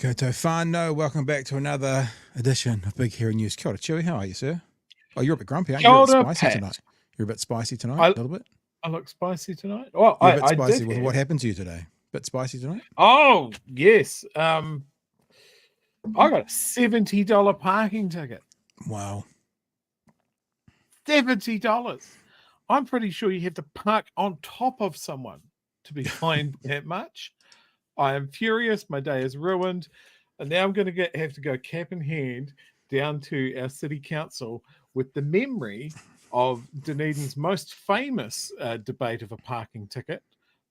Koto whānau, welcome back to another edition of Big Hero News. Kia ora, Chewy, how are you, sir? Oh, you're a bit grumpy, aren't you? You're a bit spicy Pat. tonight. You're a bit spicy tonight, a little bit? I look spicy tonight? Well, You're a bit I spicy did with have. what happened to you today. Bit spicy tonight? Oh, yes. I got a $70 parking ticket. Wow. $70. I'm pretty sure you have to park on top of someone to be fined that much. I am furious. My day is ruined. And now I'm going to have to go cap in hand down to our city council with the memory of Dunedin's most famous debate of a parking ticket.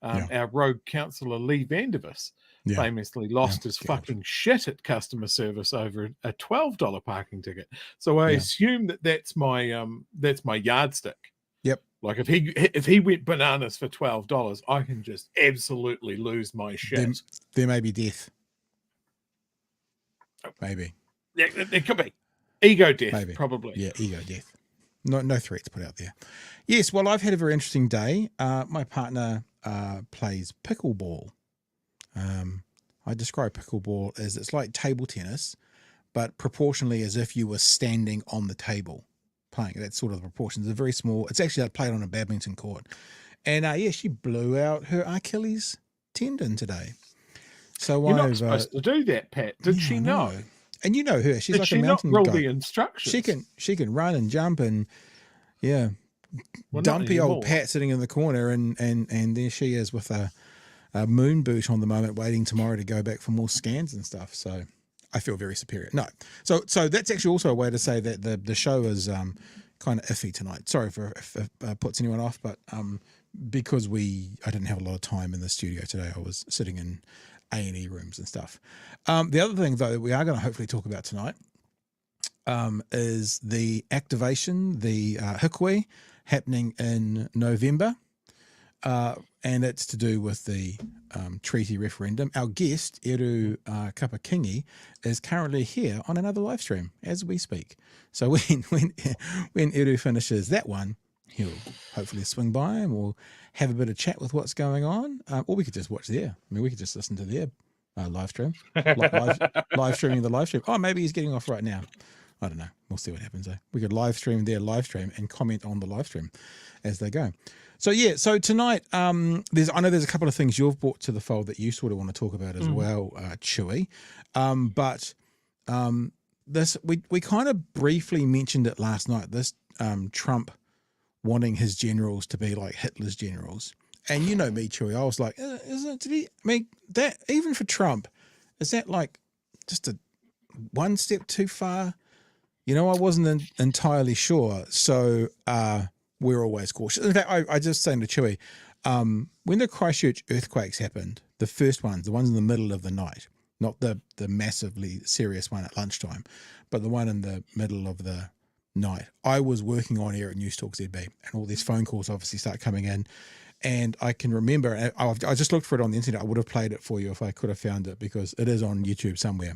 Our rogue councillor Lee Vandervis famously lost his fucking shit at customer service over a $12 parking ticket. So I assume that's my yardstick. Yep. Like if he went bananas for $12, I can just absolutely lose my shit. There may be death. Maybe. It could be. Ego death, Maybe. Probably. Yeah, ego death. No threats put out there. Yes, well, I've had a very interesting day. My partner plays pickleball. I describe pickleball as it's like table tennis, but proportionally as if you were standing on the table playing. That's sort of the proportions. It's very small. It's actually played on a badminton court. And she blew out her Achilles tendon today. So you're not supposed to do that, Pat. Did she know? And you know her. She's like a mountain not guy. the instructions. She can run and jump and dumpy old Pat sitting in the corner and there she is with a moon boot on the moment, waiting tomorrow to go back for more scans and stuff. So I feel very superior. No, so that's actually also a way to say that the show is kind of iffy tonight. Sorry if it puts anyone off, but because I didn't have a lot of time in the studio today. I was sitting in A&E rooms and stuff. The other thing, though, that we are going to hopefully talk about tonight is the activation, the Hikoi, happening in November. And it's to do with the treaty referendum. Our guest, Eru Kapa-Kingi, is currently here on another live stream as we speak. So when Eru finishes that one, he'll hopefully swing by and we'll have a bit of chat with what's going on. Or we could just watch there. I mean, we could just listen to their live stream. Live streaming the live stream. Oh, maybe he's getting off right now. I don't know. We'll see what happens. We could live stream their live stream and comment on the live stream as they go. So tonight, I know there's a couple of things you've brought to the fold that you sort of want to talk about as well, Chewy. But this we kind of briefly mentioned it last night. This Trump wanting his generals to be like Hitler's generals, and you know me, Chewy. I was like, that even for Trump, is that like just a one step too far? I wasn't entirely sure. So we're always cautious. In fact, I just saying to Chewy, when the Christchurch earthquakes happened, the first ones, the ones in the middle of the night, not the massively serious one at lunchtime, but the one in the middle of the night, I was working on air at News Talk ZB, and all these phone calls obviously start coming in. And I can remember, I just looked for it on the internet. I would have played it for you if I could have found it, because it is on YouTube somewhere.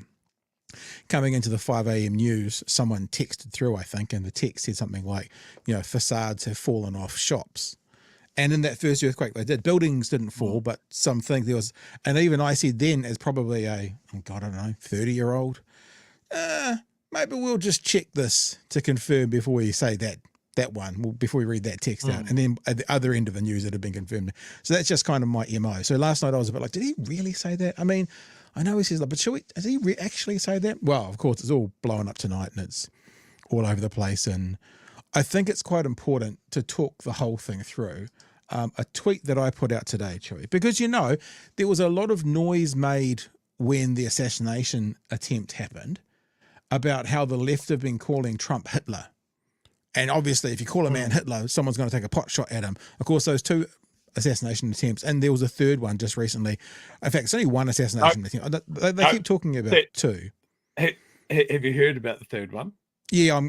Coming into the 5 a.m. news, someone texted through, I think, and the text said something like, facades have fallen off shops. And in that first earthquake they did, buildings didn't fall, but something there was, and even I said then, as probably I don't know, 30-year-old, maybe we'll just check this to confirm before we say that one, before we read that text out. And then at the other end of the news, it had been confirmed. So that's just kind of my MO. So last night I was a bit like, did he really say that? I mean, I know he says that, but does he actually say that? Well, of course, it's all blowing up tonight and it's all over the place. And I think it's quite important to talk the whole thing through. A tweet that I put out today, Chewy, because, there was a lot of noise made when the assassination attempt happened about how the left have been calling Trump Hitler. And obviously, if you call a man Hitler, someone's going to take a pot shot at him. Of course, those two assassination attempts, and there was a third one just recently. In fact, it's only one assassination attempt. They keep talking about two. Have you heard about the third one? Yeah,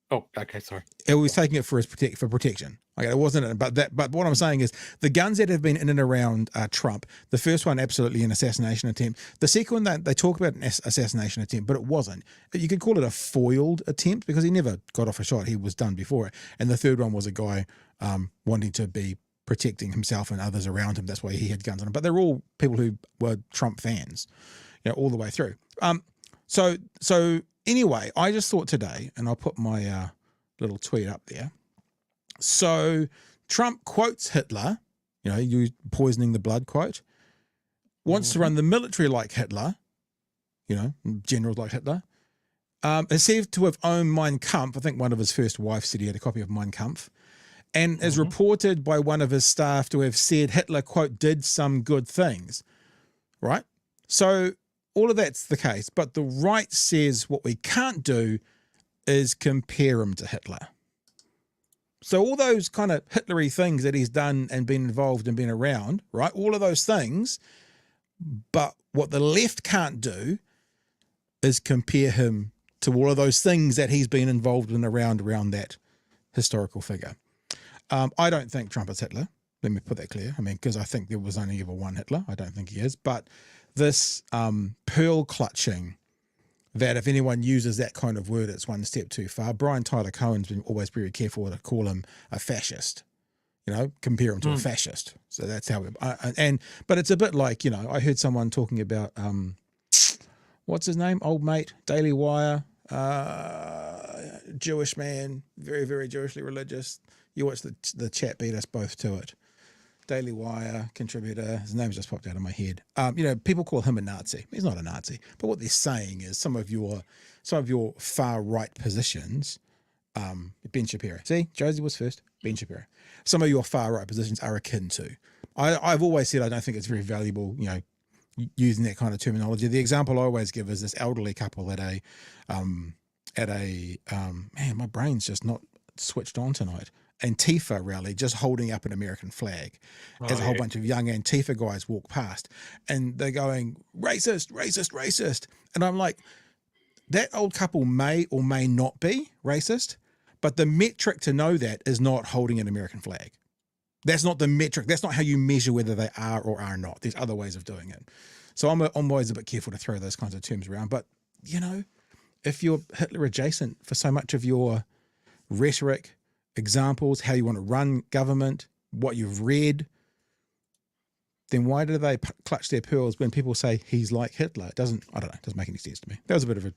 Oh, okay, sorry. It was taking it for protection. Okay, it wasn't. But what I'm saying is the guns that have been in and around Trump. The first one, absolutely an assassination attempt. The second one, they talk about an assassination attempt, but it wasn't. You could call it a foiled attempt because he never got off a shot. He was done before it. And the third one was a guy wanting to be protecting himself and others around him. That's why he had guns on him. But they're all people who were Trump fans, all the way through. So anyway, I just thought today, and I'll put my little tweet up there. So Trump quotes Hitler, you poisoning the blood quote, wants to run the military like Hitler, generals like Hitler. Is said to have owned Mein Kampf. I think one of his first wives said he had a copy of Mein Kampf. And is reported by one of his staff to have said Hitler, quote, did some good things, right? So all of that's the case. But the right says what we can't do is compare him to Hitler. So all those kind of Hitlery things that he's done and been involved and been around, right? All of those things. But what the left can't do is compare him to all of those things that he's been involved in around that historical figure. I don't think Trump is Hitler. Let me put that clear. I mean, because I think there was only ever one Hitler. I don't think he is. But this pearl clutching, that if anyone uses that kind of word, it's one step too far. Brian Tyler Cohen's been always very careful to call him a fascist. Compare him to a fascist. So that's how. But it's a bit like I heard someone talking about what's his name, old mate, Daily Wire, Jewish man, very very Jewishly religious. You watch the chat beat us both to it. Daily Wire contributor. His name's just popped out of my head. People call him a Nazi. He's not a Nazi. But what they're saying is some of your far right positions. Ben Shapiro. See, Josie was first. Ben Shapiro. Some of your far right positions are akin to. I've always said I don't think it's very valuable. Using that kind of terminology. The example I always give is this elderly couple at a man, my brain's just not switched on tonight. Antifa rally, just holding up an American flag as a whole bunch of young Antifa guys walk past, and they're going racist, racist, racist. And I'm like, that old couple may or may not be racist, but the metric to know that is not holding an American flag. That's not the metric. That's not how you measure whether they are or are not. There's other ways of doing it. So I'm always a bit careful to throw those kinds of terms around. But, if you're Hitler adjacent for so much of your rhetoric, examples, how you want to run government, what you've read, then why do they clutch their pearls when people say he's like Hitler? It doesn't make any sense to me. That was a bit of a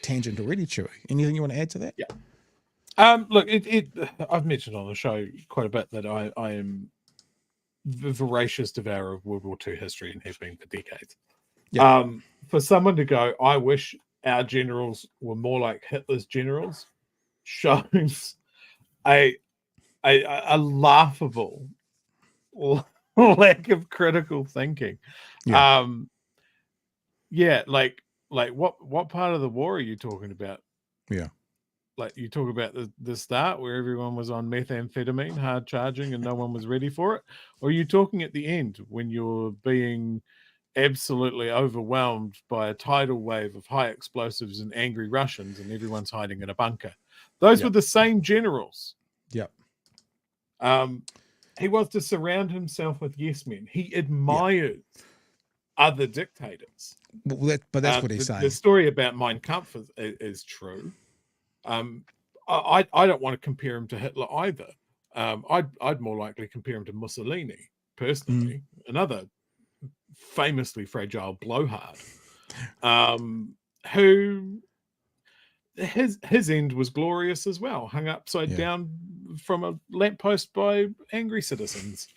tangent already, Chewy. Anything you want to add to that? Yeah. Look, I've mentioned on the show quite a bit that I am the voracious devourer of World War II history and have been for decades. Yeah. For someone to go, I wish our generals were more like Hitler's generals, shows a laughable lack of critical thinking. Yeah. Like what part of the war are you talking about? Yeah. Like you talk about the start where everyone was on methamphetamine, hard charging, and no one was ready for it? Or are you talking at the end when you're being absolutely overwhelmed by a tidal wave of high explosives and angry Russians and everyone's hiding in a bunker? Those were the same generals. Yep. He was to surround himself with yes men. He admired other dictators. Well, but that's what he's saying. The story about Mein Kampf is true. I don't want to compare him to Hitler either. I'd more likely compare him to Mussolini, personally, another famously fragile blowhard, who his end was glorious as well, hung upside down from a lamppost by angry citizens.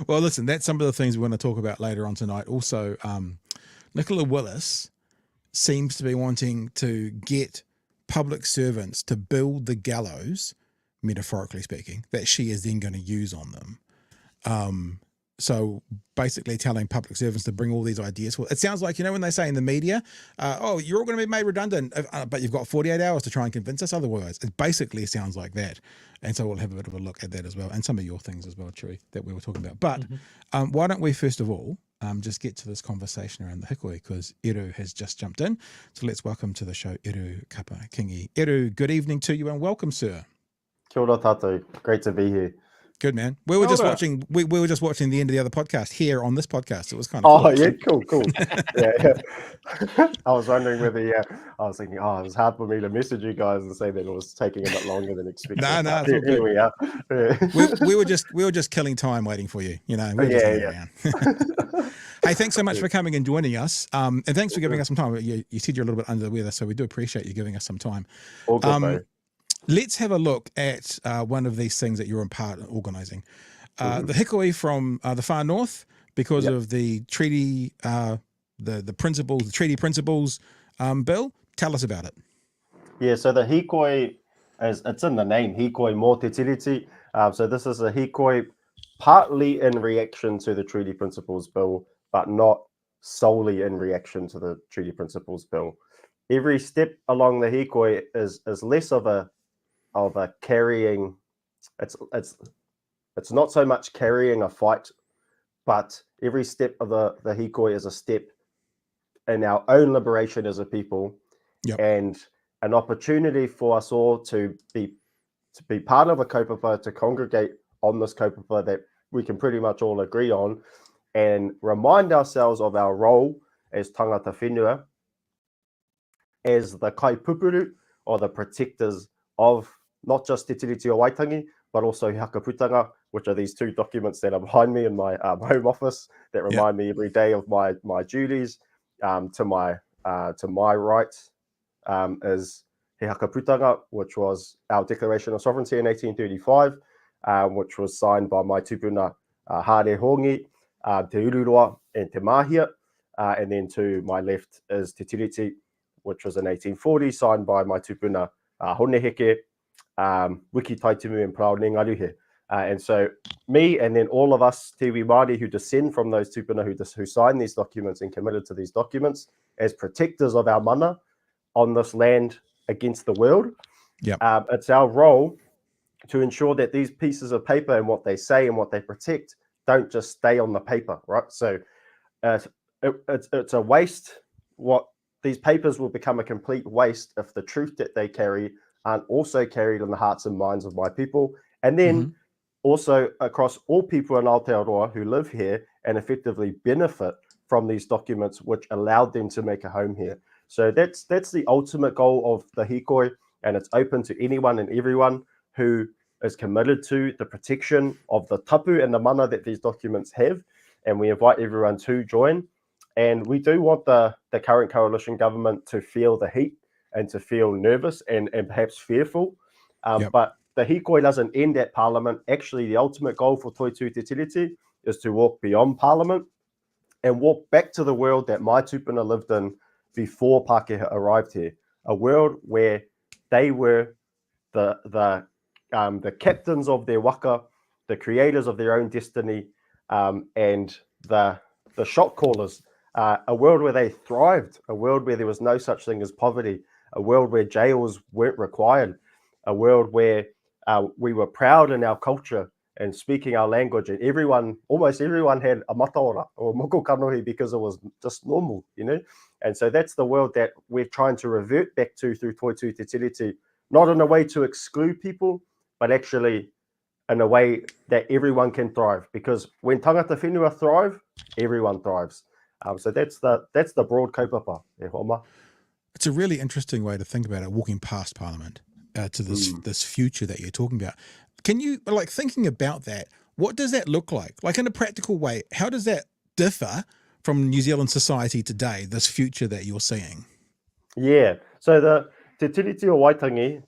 Well, listen, that's some of the things we want to talk about later on tonight. Also, Nicola Willis seems to be wanting to get public servants to build the gallows, metaphorically speaking, that she is then going to use on them. So basically telling public servants to bring all these ideas. Well, it sounds like, when they say in the media, you're all going to be made redundant, but you've got 48 hours to try and convince us otherwise. It basically sounds like that. And so we'll have a bit of a look at that as well. And some of your things as well, Chewy, that we were talking about. But why don't we, first of all, just get to this conversation around the hikoi, because Eru has just jumped in. So let's welcome to the show, Eru Kapa-Kingi. Eru, good evening to you and welcome, sir. Kia ora tātou. Great to be here. Good, man. We were Well just done. watching. We were just watching the end of the other podcast here on this podcast. It was kind of cool. Oh yeah, cool. Yeah. I was wondering whether I was thinking, it was hard for me to message you guys and say that it was taking a bit longer than expected. No, it's all good. Here we are. Yeah. we were just killing time waiting for you. You know, we were just hanging around. Hey, thanks so much for coming and joining us. And thanks for giving us some time. You said you're a little bit under the weather, so we do appreciate you giving us some time. All good, bro. Let's have a look at one of these things that you're in part organising. The Hikoi from the far north, because of the treaty, the principles, the treaty principles bill. Tell us about it. Yeah, so the hīkoi, it's in the name, hīkoi mō te tiriti. So this is a hīkoi partly in reaction to the treaty principles bill, but not solely in reaction to the treaty principles bill. Every step along the hīkoi is less of a carrying. It's not so much carrying a fight, but every step of the hīkoi is a step in our own liberation as a people, and an opportunity for us all to be part of a kaupapa, to congregate on this kaupapa that we can pretty much all agree on, and remind ourselves of our role as tangata whenua, as the kaipupuru, or the protectors of not just Te Tiriti o Waitangi, but also Hakaputanga, which are these two documents that are behind me in my home office that remind me every day of my duties. To my right is He Hakaputanga, which was our Declaration of Sovereignty in 1835, which was signed by my tupuna Hare Hongi, Te Ururoa, and Te Mahia. And then to my left is Te Tiriti, which was in 1840, signed by my tupuna Honeheke, Wiki Taitumu, and Prao Nengaruhe. And so me, and then all of us Tiwi Māori who descend from those tupuna who signed these documents and committed to these documents as protectors of our mana on this land against the world. It's our role to ensure that these pieces of paper and what they say and what they protect don't just stay on the paper, right? So it's a waste. What these papers will become a complete waste if the truth that they carry aren't also carried in the hearts and minds of my people, and then also across all people in Aotearoa who live here and effectively benefit from these documents which allowed them to make a home here. So that's the ultimate goal of the hīkoi, and it's open to anyone and everyone who is committed to the protection of the tapu and the mana that these documents have, and we invite everyone to join. And we do want the current coalition government to feel the heat and to feel nervous and perhaps fearful. But the hīkoi doesn't end at Parliament. Actually, the ultimate goal for Toitū Te Tiriti is to walk beyond Parliament and walk back to the world that my tupuna lived in before Pākehā arrived here. A world where they were the captains of their waka, the creators of their own destiny, and the shot callers. A world where they thrived, a world where there was no such thing as poverty, a world where jails weren't required, a world where we were proud in our culture and speaking our language, and almost everyone had a mataora or moko kanohi because it was just normal, you know? And so that's the world that we're trying to revert back to through Toitū Te Tiriti, not in a way to exclude people, but actually in a way that everyone can thrive. Because when tangata whenua thrive, everyone thrives. So that's the broad kaupapa, e homa. It's a really interesting way to think about it, walking past Parliament to this future that you're talking about. Can you, like, thinking about that, what does that look like? Like, in a practical way, how does that differ from New Zealand society today, this future that you're seeing? Yeah, so the Te Tiriti o Waitangi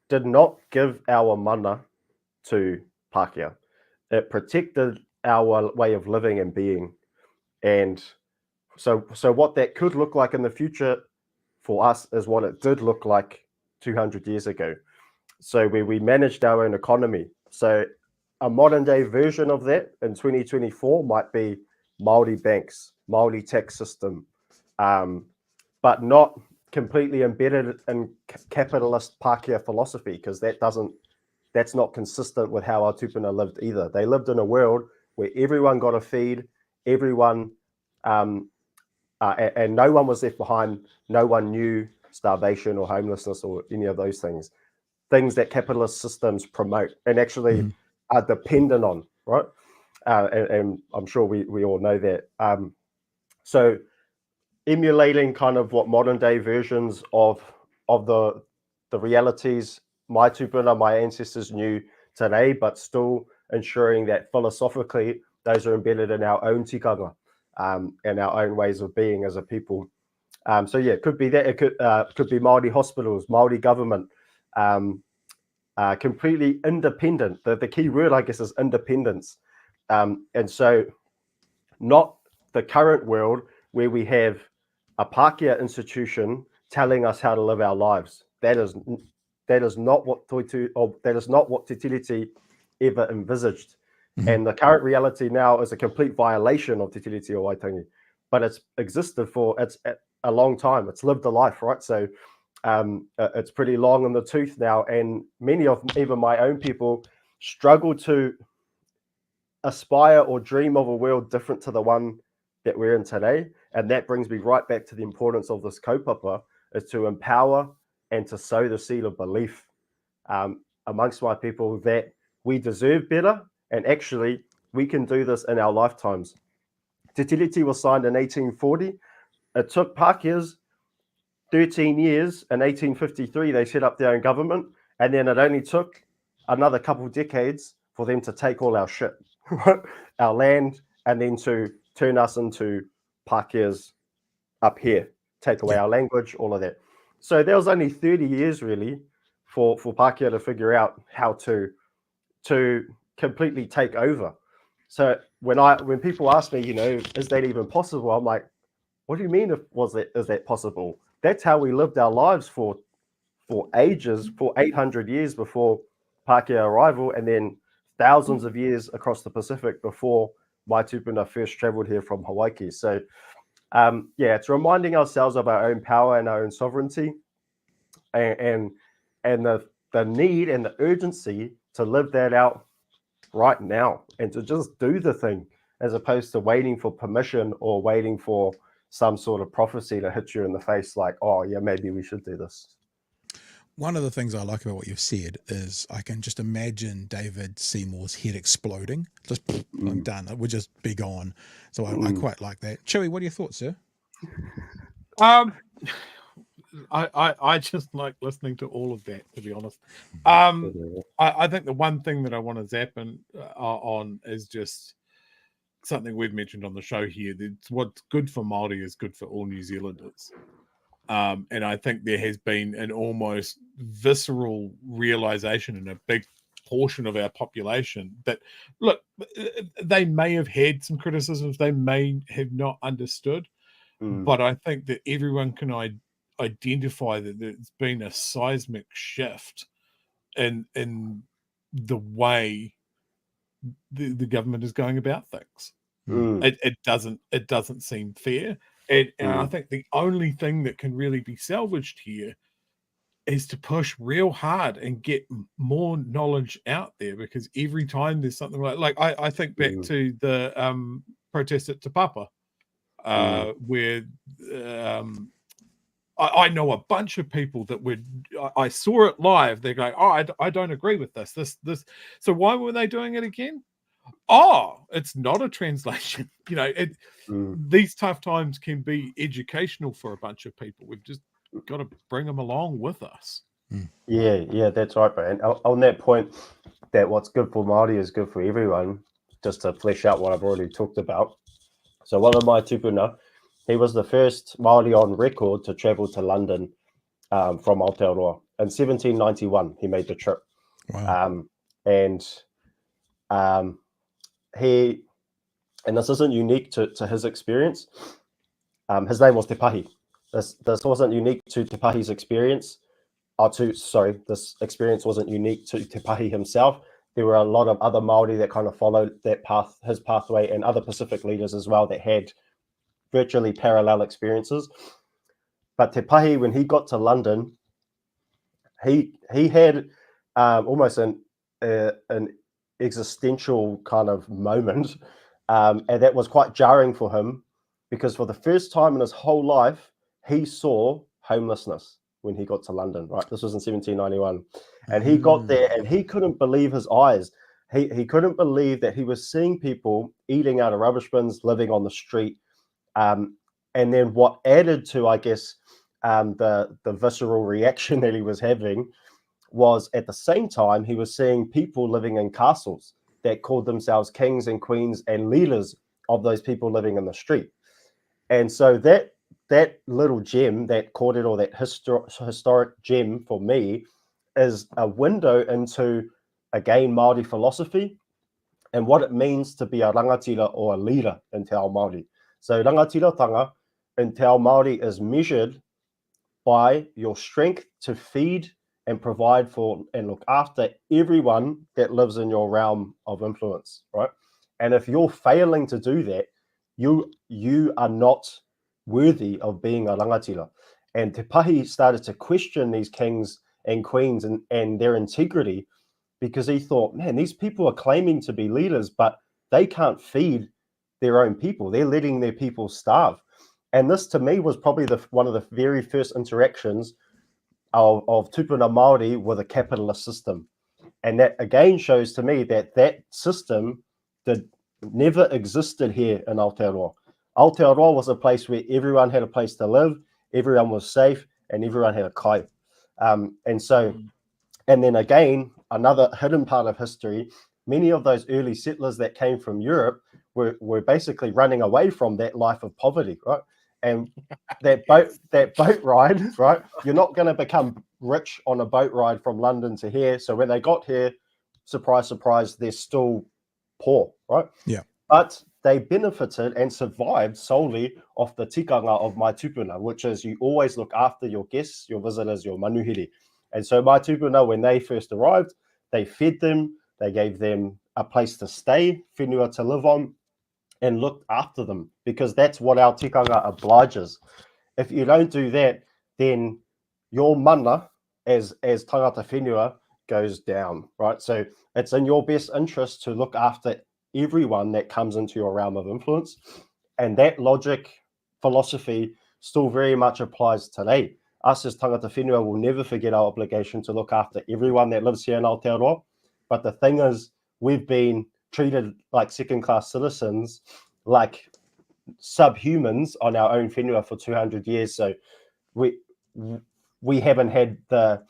did not give our mana to Pākehā. It protected our way of living and being. And so what that could look like in the future for us is what it did look like 200 years ago. So where we managed our own economy. So a modern day version of that in 2024 might be Māori banks, Māori tax system, but not completely embedded in capitalist Pākehā philosophy, because that's not consistent with how our tupuna lived either. They lived in a world where everyone got a feed, everyone, and no one was left behind. No one knew starvation or homelessness or any of those things. things that capitalist systems promote and actually are dependent on, right? And I'm sure we all know that. So emulating kind of what modern day versions of the realities my tupuna, my ancestors knew today, but still ensuring that philosophically those are embedded in our own tikanga and our own ways of being as a people. So yeah, it could be that. It could be Māori hospitals, Māori government, completely independent. The key word, I guess, is independence. And so not the current world where we have a Pākehā institution telling us how to live our lives. That is not what Te Tiriti ever envisaged. And the current reality now is a complete violation of Te Tiriti o Waitangi. But it's existed for a long time. It's lived a life, right? So it's pretty long in the tooth now. And many of even my own people struggle to aspire or dream of a world different to the one that we're in today. And that brings me right back to the importance of this kaupapa, is to empower and to sow the seed of belief amongst my people that we deserve better, and actually we can do this in our lifetimes. Te Tiriti was signed in 1840. It took Pākehās 13 years. In 1853 they set up their own government, and then it only took another couple of decades for them to take all our shit, our land, and then to turn us into Pākehās up here, take away our language, all of that. So there was only 30 years really for Pākehā to figure out how to completely take over. So when people ask me, is that even possible? I'm like, what do you mean is that possible? That's how we lived our lives for ages, for 800 years before Pākehā arrival, and then thousands of years across the Pacific before my tupuna first traveled here from Hawaii. So it's reminding ourselves of our own power and our own sovereignty, and the need and the urgency to live that out right now and to just do the thing, as opposed to waiting for permission or waiting for some sort of prophecy to hit you in the face like, oh yeah, maybe we should do this. One of the things I like about what you've said is I can just imagine David Seymour's head exploding. Just, I'm done. It would just be gone. So I quite like that. Chewy, what are your thoughts, sir? I just like listening to all of that, to be honest. I think the one thing that I want to zap on is just something we've mentioned on the show here. That what's good for Māori is good for all New Zealanders. And I think there has been an almost visceral realization in a big portion of our population that, look, they may have had some criticisms, they may have not understood, but I think that everyone can identify that there's been a seismic shift in the way the government is going about things. It doesn't seem fair. And I think the only thing that can really be salvaged here is to push real hard and get more knowledge out there, because every time there's something like I think back to the protest at Te Papa, where I know a bunch of people that I saw it live. They're going, oh, I don't agree with this. So why were they doing it again? Oh, it's not a translation. These tough times can be educational for a bunch of people. We've just got to bring them along with us. Yeah, that's right, bro. And on that point, that what's good for Māori is good for everyone, just to flesh out what I've already talked about. So one of my tupuna, he was the first Māori on record to travel to London from Aotearoa. In 1791, he made the trip. Wow. And this isn't unique to his experience. His name was Te Pahi. This wasn't unique to Te Pahi's experience. This experience wasn't unique to Te Pahi himself. There were a lot of other Māori that kind of followed that path, his pathway, and other Pacific leaders as well that had virtually parallel experiences. But Te Pahi, when he got to London, he had almost an existential kind of moment, and that was quite jarring for him, because for the first time in his whole life he saw homelessness. when he got to London, right? This was in 1791. And he got there and he couldn't believe his eyes. He couldn't believe that he was seeing people eating out of rubbish bins, living on the street. And then what added to, I guess, the visceral reaction that he was having was at the same time, he was seeing people living in castles that called themselves kings and queens and leaders of those people living in the street. And so that little gem, that kōrero, that historic gem for me, is a window into, again, Māori philosophy and what it means to be a rangatira or a leader in Te Ao Māori. So rangatiratanga in Te Ao Māori is measured by your strength to feed and provide for and look after everyone that lives in your realm of influence, right? And if you're failing to do that, you are not worthy of being a rangatira. And Te Pahi started to question these kings and queens and their integrity, because he thought, man, these people are claiming to be leaders, but they can't feed their own people. They're letting their people starve. And this, to me, was probably one of the very first interactions of tupuna Māori with a capitalist system. And that, again, shows to me that system never existed here in Aotearoa. Aotearoa was a place where everyone had a place to live, everyone was safe, and everyone had a kai. And then again, another hidden part of history, many of those early settlers that came from Europe were basically running away from that life of poverty, right? And that boat ride, right? You're not going to become rich on a boat ride from London to here. So when they got here, surprise, surprise, they're still poor, right? Yeah. But they benefited and survived solely off the tikanga of my tupuna, which is you always look after your guests, your visitors, your manuhiri. And so my tupuna, when they first arrived, they fed them, they gave them a place to stay, whenua to live on, and looked after them, because that's what our tikanga obliges. If you don't do that, then your mana as tangata whenua goes down, right? So it's in your best interest to look after everyone that comes into your realm of influence. And that logic, philosophy, still very much applies today. Us as tangata whenua will never forget our obligation to look after everyone that lives here in Aotearoa. But the thing is, we've been treated like second-class citizens, like subhumans on our own whenua for 200 years. So we haven't had the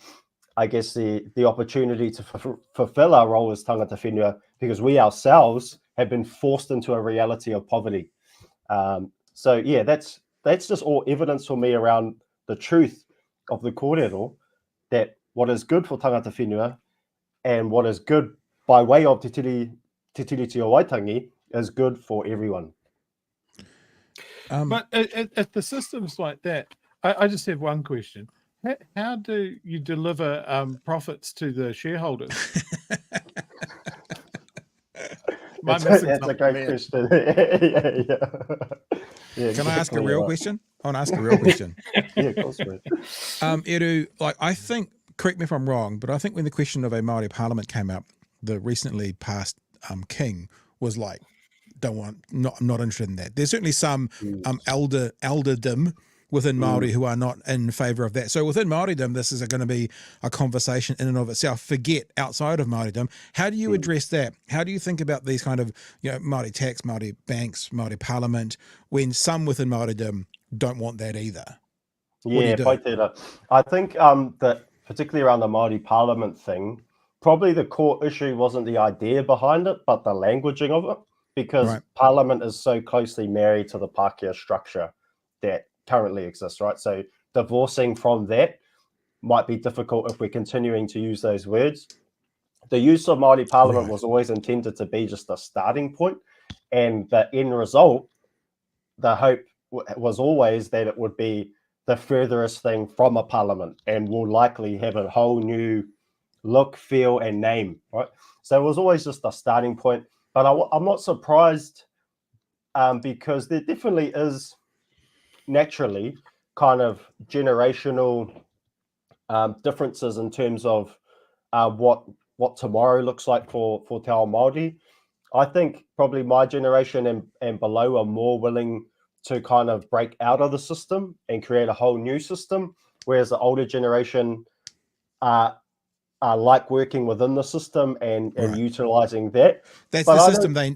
opportunity to fulfill our role as tangata whenua, because we ourselves have been forced into a reality of poverty. So yeah, that's just all evidence for me around the truth of the kōrero, that what is good for tangata whenua and what is good by way of te tiri tio Waitangi is good for everyone. But if the system's like that, I just have one question. How do you deliver profits to the shareholders? That's a great question. Yeah, Can I ask a real question? I want to ask a real question. Yeah, of course, mate. Eru, I think, correct me if I'm wrong, but I think when the question of a Māori Parliament came up, the recently passed king was like, I'm not interested in that. There's certainly some elderdom within Māori who are not in favour of that. So within Māoridom, this is going to be a conversation in and of itself. Forget outside of Māoridom. How do you address that? How do you think about these kind of, Māori tax, Māori banks, Māori Parliament, when some within Māoridom don't want that either? Yeah, I think that particularly around the Māori Parliament thing, probably the core issue wasn't the idea behind it, but the languaging of it, because Parliament is so closely married to the Pākehā structure that currently exists, right? So divorcing from that might be difficult if we're continuing to use those words. The use of Māori Parliament was always intended to be just a starting point, and the end result, the hope was always that it would be the furthest thing from a parliament and will likely have a whole new look, feel, and name, right? So it was always just a starting point. But I'm not surprised, because there definitely is naturally kind of generational differences in terms of what tomorrow looks like for Te Ao Māori. I think probably my generation and below are more willing to kind of break out of the system and create a whole new system. whereas the older generation like working within the system and utilizing that. That's but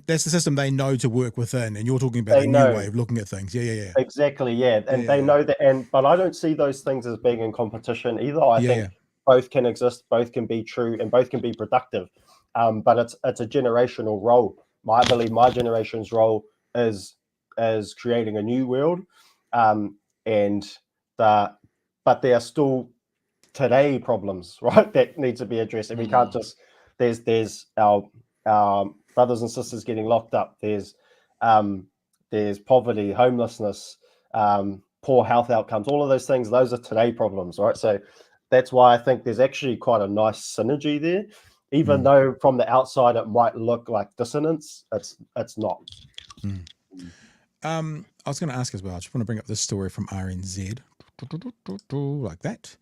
the system they know to work within, and you're talking about a new way of looking at things. Yeah. Exactly, yeah. And they know that, but I don't see those things as being in competition either. I think both can exist, both can be true, and both can be productive. But it's a generational role. I believe my generation's role is creating a new world, but there are still today problems, right, that need to be addressed, and we can't just there's our brothers and sisters getting locked up. There's poverty, homelessness, poor health outcomes, all of those things. Those are today problems, right? So that's why I think there's actually quite a nice synergy there, even though from the outside it might look like dissonance. It's not. I was going to ask as well, I just want to bring up this story from RNZ, like that.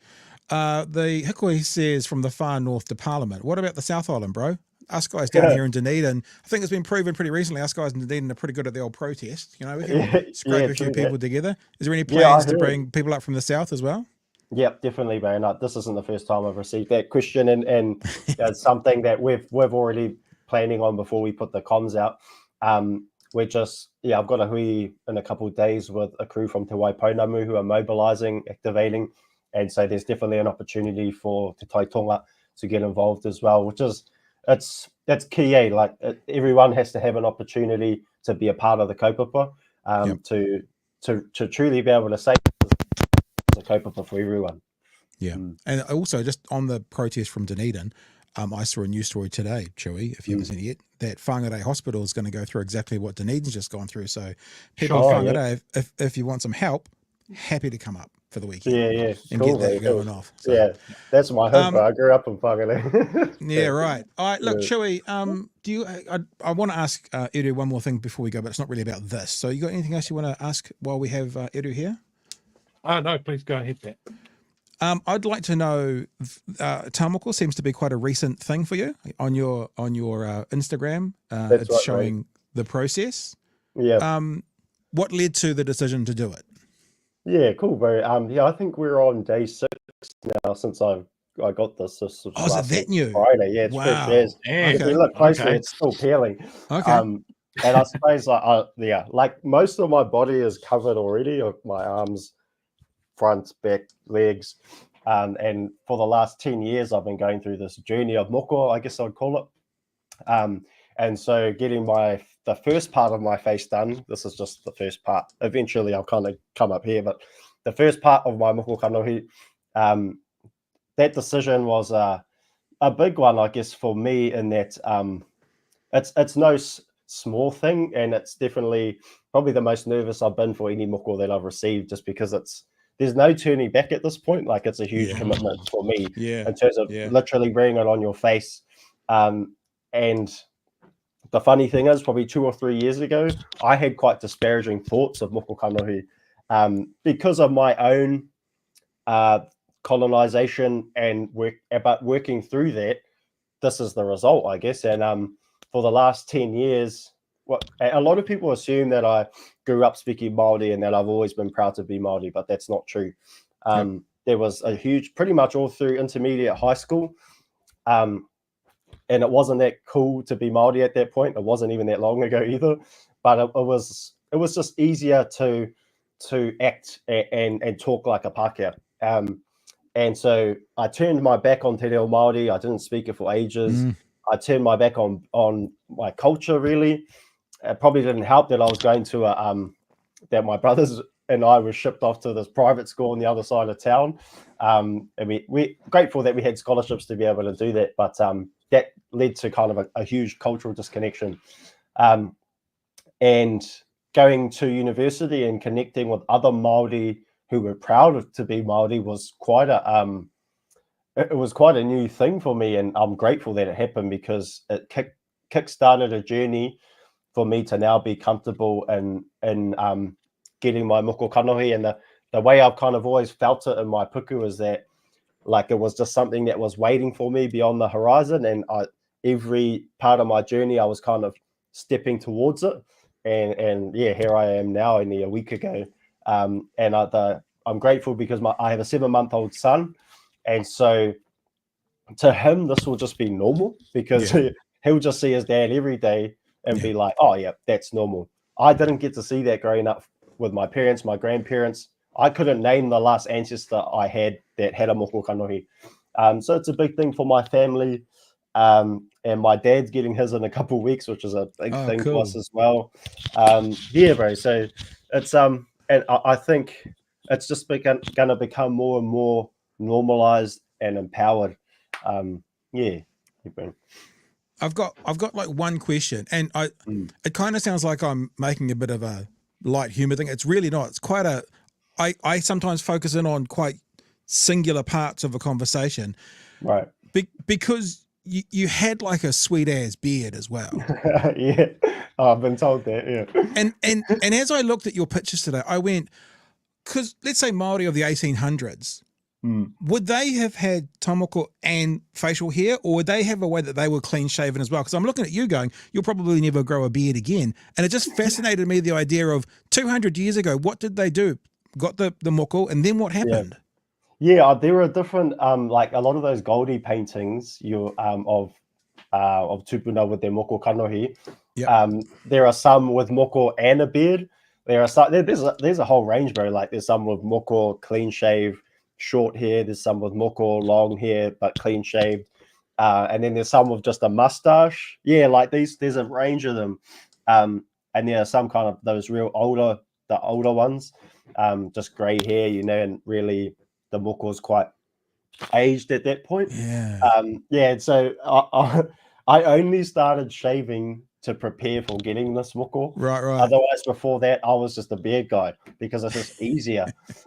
The Hikoi says from the far north to Parliament. What about the South Island, bro? Us guys down here in Dunedin, I think it's been proven pretty recently, us guys in Dunedin are pretty good at the old protest. You know, we can scrape a few people together. Is there any plans to bring people up from the south as well? Yep, definitely, man. This isn't the first time I've received that question, and it's something that we've already planning on before we put the comms out. We're just, I've got a hui in a couple of days with a crew from Te Waipounamu who are mobilising, activating, and so there's definitely an opportunity for Te Taitonga to get involved as well, which is that's key. Like everyone has to have an opportunity to be a part of the kaupapa, to truly be able to say the kaupapa for everyone. And also just on the protest from Dunedin, I saw a news story today, Chewy, if you haven't seen it yet, that Whangarei Hospital is going to go through exactly what Dunedin's just gone through. So people at Whangarei, if you want some help, happy to come up for the weekend. And cool, get that going off. So, that's my hope. I grew up in Whangarei. Right. All right, look, Chewy, I want to ask Eru one more thing before we go, but it's not really about this. So you got anything else you want to ask while we have Eru here? Oh, no, please go ahead, Pat. I'd like to know, tamoko seems to be quite a recent thing for you on your Instagram. It's showing the process. What led to the decision to do it? Yeah, cool, bro. I think we're on day 6 now since I got this. This was is it that new? Friday. Yeah, it's fresh as. If we look closely, it's still peeling. And I suppose like most of my body is covered already, of my arms, front, back, legs. And for the last 10 years, I've been going through this journey of moko, I guess I'd call it. And so getting the first part of my face done, this is just the first part. Eventually, I'll kind of come up here, but the first part of my moko kanohi, that decision was a big one, I guess, for me, in that it's no small thing, and it's definitely probably the most nervous I've been for any moko that I've received, just because there's no turning back at this point. Like, it's a huge commitment for me in terms of literally bringing it on your face. And the funny thing is, probably 2 or 3 years ago, I had quite disparaging thoughts of moko kanohi because of my own colonization and working through that. This is the result, I guess. And for the last 10 years, a lot of people assume that I grew up speaking Māori and that I've always been proud to be Māori, but that's not true. There was a huge, pretty much all through intermediate high school, and it wasn't that cool to be Māori at that point. It wasn't even that long ago either, but it was just easier to act and talk like a Pākehā. And so I turned my back on Te Reo Māori. I didn't speak it for ages. I turned my back on my culture, really. It probably didn't help that I was going to that my brothers and I were shipped off to this private school on the other side of town. And we're grateful that we had scholarships to be able to do that, but that led to kind of a huge cultural disconnection. And going to university and connecting with other Māori who were proud to be Māori was quite a new thing for me, and I'm grateful that it happened, because it kick-started a journey for me to now be comfortable in getting my moko kanohi. And the way I've kind of always felt it in my puku is that, like, it was just something that was waiting for me beyond the horizon, and every part of my journey I was kind of stepping towards it. And here I am now, only a week ago. And I'm grateful because I have a 7-month-old son, and so to him this will just be normal because he'll just see his dad every day and be like, oh yeah, that's normal. I didn't get to see that growing up with my parents, my grandparents. I couldn't name the last ancestor I had that had a moko kanohi. So it's a big thing for my family. And my dad's getting his in a couple of weeks, which is a big thing for us as well. Yeah, bro. So it's and I think it's just going to become more and more normalized and empowered. Yeah. I've got like one question, and it kind of sounds like I'm making a bit of a light humor thing. It's really not. It's quite a. I sometimes focus in on quite singular parts of a conversation, right? Because you had like a sweet ass beard as well. Yeah, I've been told that. Yeah, and as I looked at your pictures today, I went, because let's say Māori of the 1800s. Would they have had tomoko and facial hair, or would they have a way that they were clean shaven as well? Because I'm looking at you going, you'll probably never grow a beard again. And it just fascinated me, the idea of 200 years ago, what did they do? Got the moko, and then what happened? Yeah, there are different, like a lot of those Goldie paintings of tupuna with their moko kanohi. There are some with moko and a beard. There are some, there's a whole range, bro. Like there's some with moko clean shave, short hair. There's some with moko long hair but clean shaved, and then there's some with just a mustache. Yeah, like there's a range of them, and there are some kind of those real older ones, just grey hair, and really the moko is quite aged at that point. Yeah. So I only started shaving to prepare for getting this moko. Right. Otherwise, before that, I was just a beard guy because it's just easier.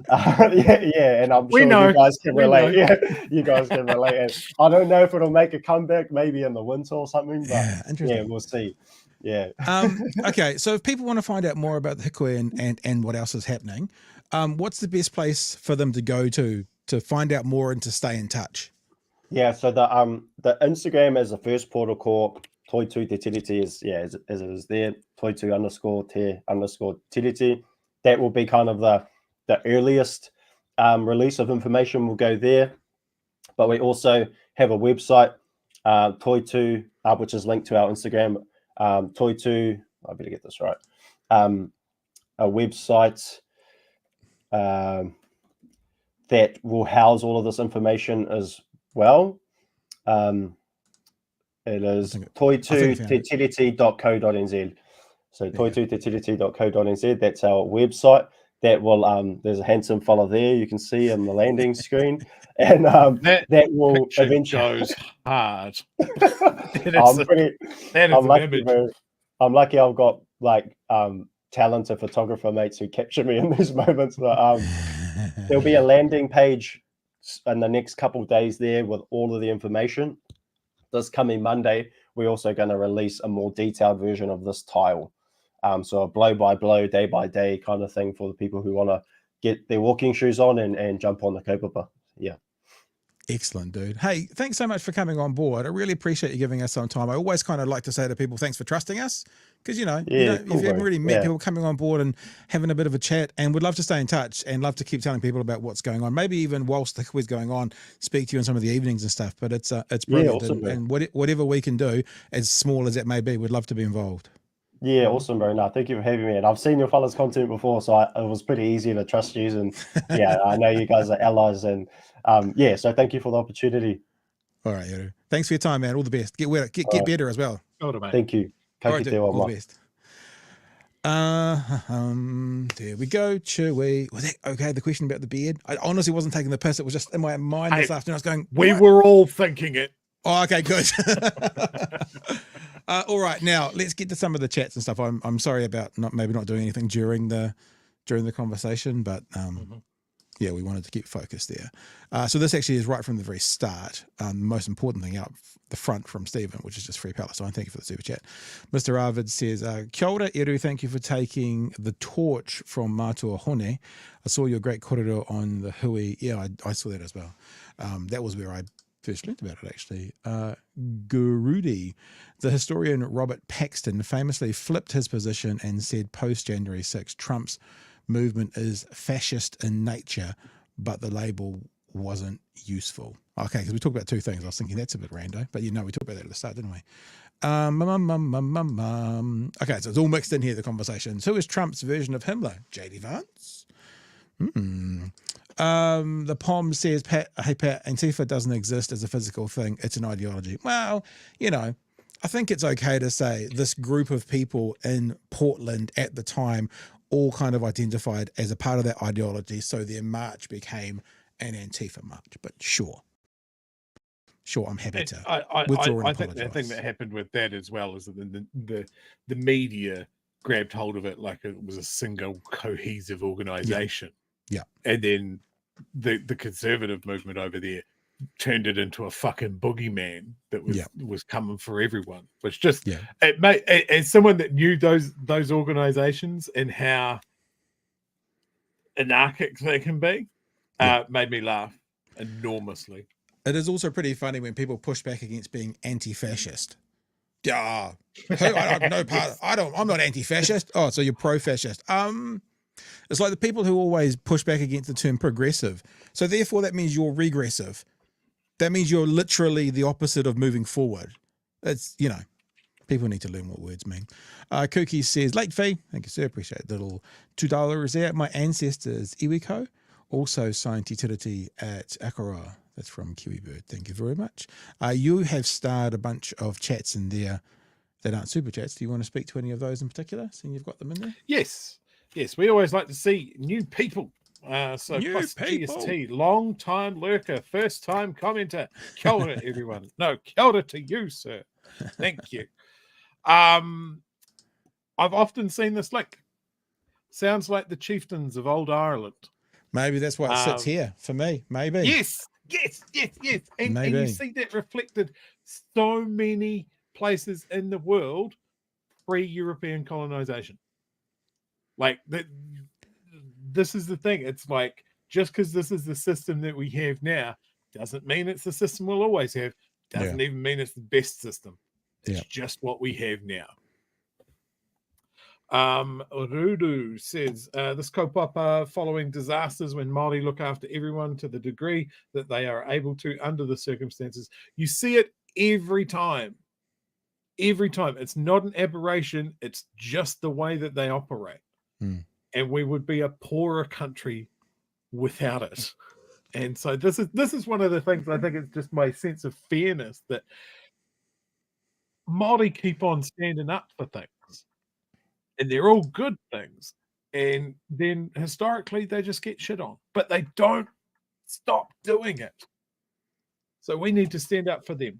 Yeah, and I'm sure you guys can relate. Yeah, you guys can relate. And I don't know if it'll make a comeback, maybe in the winter or something. But yeah, we'll see. Yeah. Okay, so if people want to find out more about the hikoi and what else is happening, what's the best place for them to go to find out more and to stay in touch? Yeah, so the Instagram is the first portal call. Toitu Te Tiriti is as it is there. Toitu _te _tiriti. That will be kind of the earliest release of information will go there. But we also have a website, Toitu, which is linked to our Instagram. Toitu, I better get this right. A website that will house all of this information as well. It is toitutetiriti.co.nz. So toitutetiriti.co.nz. That's our website. That will there's a handsome fella there you can see on the landing screen, and that will eventually goes hard. I'm lucky I've got like talented photographer mates who capture me in these moments. But there'll be a landing page in the next couple of days there with all of the information. This coming Monday, we're also going to release a more detailed version of this tile. So a blow by blow, day by day kind of thing for the people who want to get their walking shoes on and jump on the kaupapa. Yeah. Excellent, dude. Hey, thanks so much for coming on board. I really appreciate you giving us some time. I always kind of like to say to people, thanks for trusting us, because you haven't really met people coming on board and having a bit of a chat, and would love to stay in touch and love to keep telling people about what's going on. Maybe even whilst the quiz going on, speak to you in some of the evenings and stuff. But it's brilliant, awesome, and whatever we can do, as small as it may be, we'd love to be involved. Yeah, awesome, bro. No, thank you for having me. And I've seen your fellas' content before, so it was pretty easy to trust you. And yeah, I know you guys are allies. And so thank you for the opportunity. All right, Eru. Thanks for your time, man. All the best. Get better as well. Thank you. All right, dude, all the best. There we go. Chewy. Was that okay? The question about the beard? I honestly wasn't taking the piss. It was just in my mind this afternoon. I was going, we were all thinking it. Oh, okay, good. All right, now let's get to some of the chats and stuff. I'm sorry about not doing anything during the conversation, but yeah, we wanted to keep focused there. So this actually is right from the very start. The most important thing out the front from Stephen, which is just Free Palestine. Thank you for the super chat. Mr. Arvid says, Kia ora, Eru, thank you for taking the torch from Mātua Hone. I saw your great korero on the hui. Yeah, I saw that as well. That was where I first learned about it, actually. Gurudi, the historian Robert Paxton famously flipped his position and said post-January 6, Trump's movement is fascist in nature, but the label wasn't useful. Okay, because we talked about two things. I was thinking that's a bit rando, but we talked about that at the start, didn't we? Okay, so it's all mixed in here, the conversations. Who is Trump's version of Himmler? J.D. Vance? The POM says, hey Pat, Antifa doesn't exist as a physical thing. It's an ideology. Well, I think it's okay to say this group of people in Portland at the time all kind of identified as a part of that ideology, so their march became an Antifa march. But sure, I'm happy to withdraw and I think the thing that happened with that as well is that the media grabbed hold of it like it was a single cohesive organization. Yeah. And then the conservative movement over there turned it into a fucking boogeyman that was coming for everyone. Which just it made, as someone that knew those organizations and how anarchic they can be, made me laugh enormously. It is also pretty funny when people push back against being anti-fascist. Yeah, I'm not anti-fascist. Oh, so you're pro-fascist. It's like the people who always push back against the term progressive. So therefore, that means you're regressive. That means you're literally the opposite of moving forward. It's people need to learn what words mean. Kookie says, late fee. Thank you, sir. Appreciate the little $2 there. My ancestors, Iwiko, also signed utility at Akara. That's from Kiwi Bird. Thank you very much. You have starred a bunch of chats in there that aren't super chats. Do you want to speak to any of those in particular, seeing you've got them in there? Yes. We always like to see new people. So new plus people. GST, long time lurker, first time commenter. Kia ora, everyone. No, kia ora to you, sir. Thank you. I've often seen this link. Sounds like the chieftains of old Ireland. Maybe that's why it sits here for me. Maybe. Yes. And you see that reflected so many places in the world pre-European colonization. Like this is the thing. It's like just because this is the system that we have now doesn't mean it's the system we'll always have. Doesn't even mean it's the best system. It's just what we have now. Rudu says this kaupapa following disasters when Māori look after everyone to the degree that they are able to under the circumstances. You see it every time. It's not an aberration. It's just the way that they operate. And we would be a poorer country without it. And so this is one of the things. I think it's just my sense of fairness that Māori keep on standing up for things, and they're all good things. And then historically they just get shit on, but they don't stop doing it. So we need to stand up for them.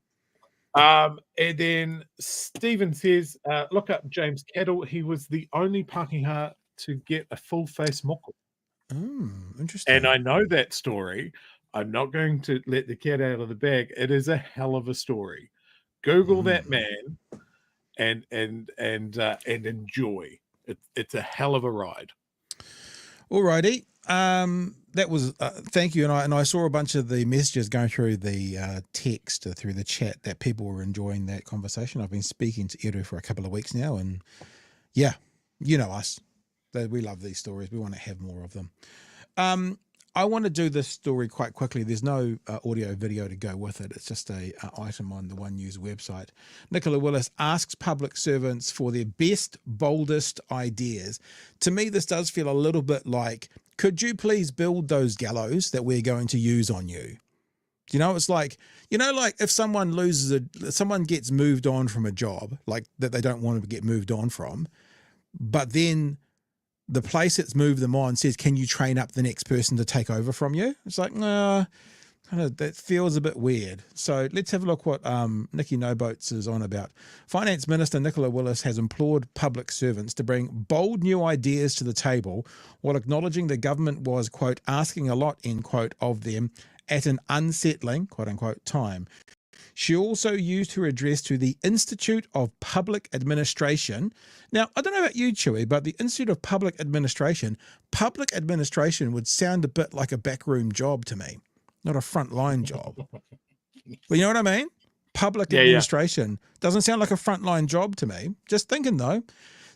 And then Stephen says, look up James Cattle. He was the only Pākehā to get a full face moko. Interesting. And I know that story. I'm not going to let the cat out of the bag. It is a hell of a story. Google that man and enjoy. It's a hell of a ride. Alrighty. That was thank you. And I saw a bunch of the messages going through the text through the chat that people were enjoying that conversation. I've been speaking to Eru for a couple of weeks now, and you know us. We love these stories. We want to have more of them. I want to do this story quite quickly. There's no audio video to go with it. It's just a item on the One News website. Nicola Willis asks public servants for their best, boldest ideas. To me, this does feel a little bit like, could you please build those gallows that we're going to use on you? It's like, like if someone someone gets moved on from a job, like that they don't want to get moved on from, but then the place that's moved them on says, can you train up the next person to take over from you? It's like, that feels a bit weird. So let's have a look what Nikki Noboats is on about. Finance Minister Nicola Willis has implored public servants to bring bold new ideas to the table while acknowledging the government was, quote, asking a lot, end quote, of them at an unsettling, quote unquote, time. She also used her address to the Institute of Public Administration. Now, I don't know about you, Chewy, but the Institute of Public Administration would sound a bit like a backroom job to me, not a frontline job. But you know what I mean? Public administration doesn't sound like a frontline job to me. Just thinking though.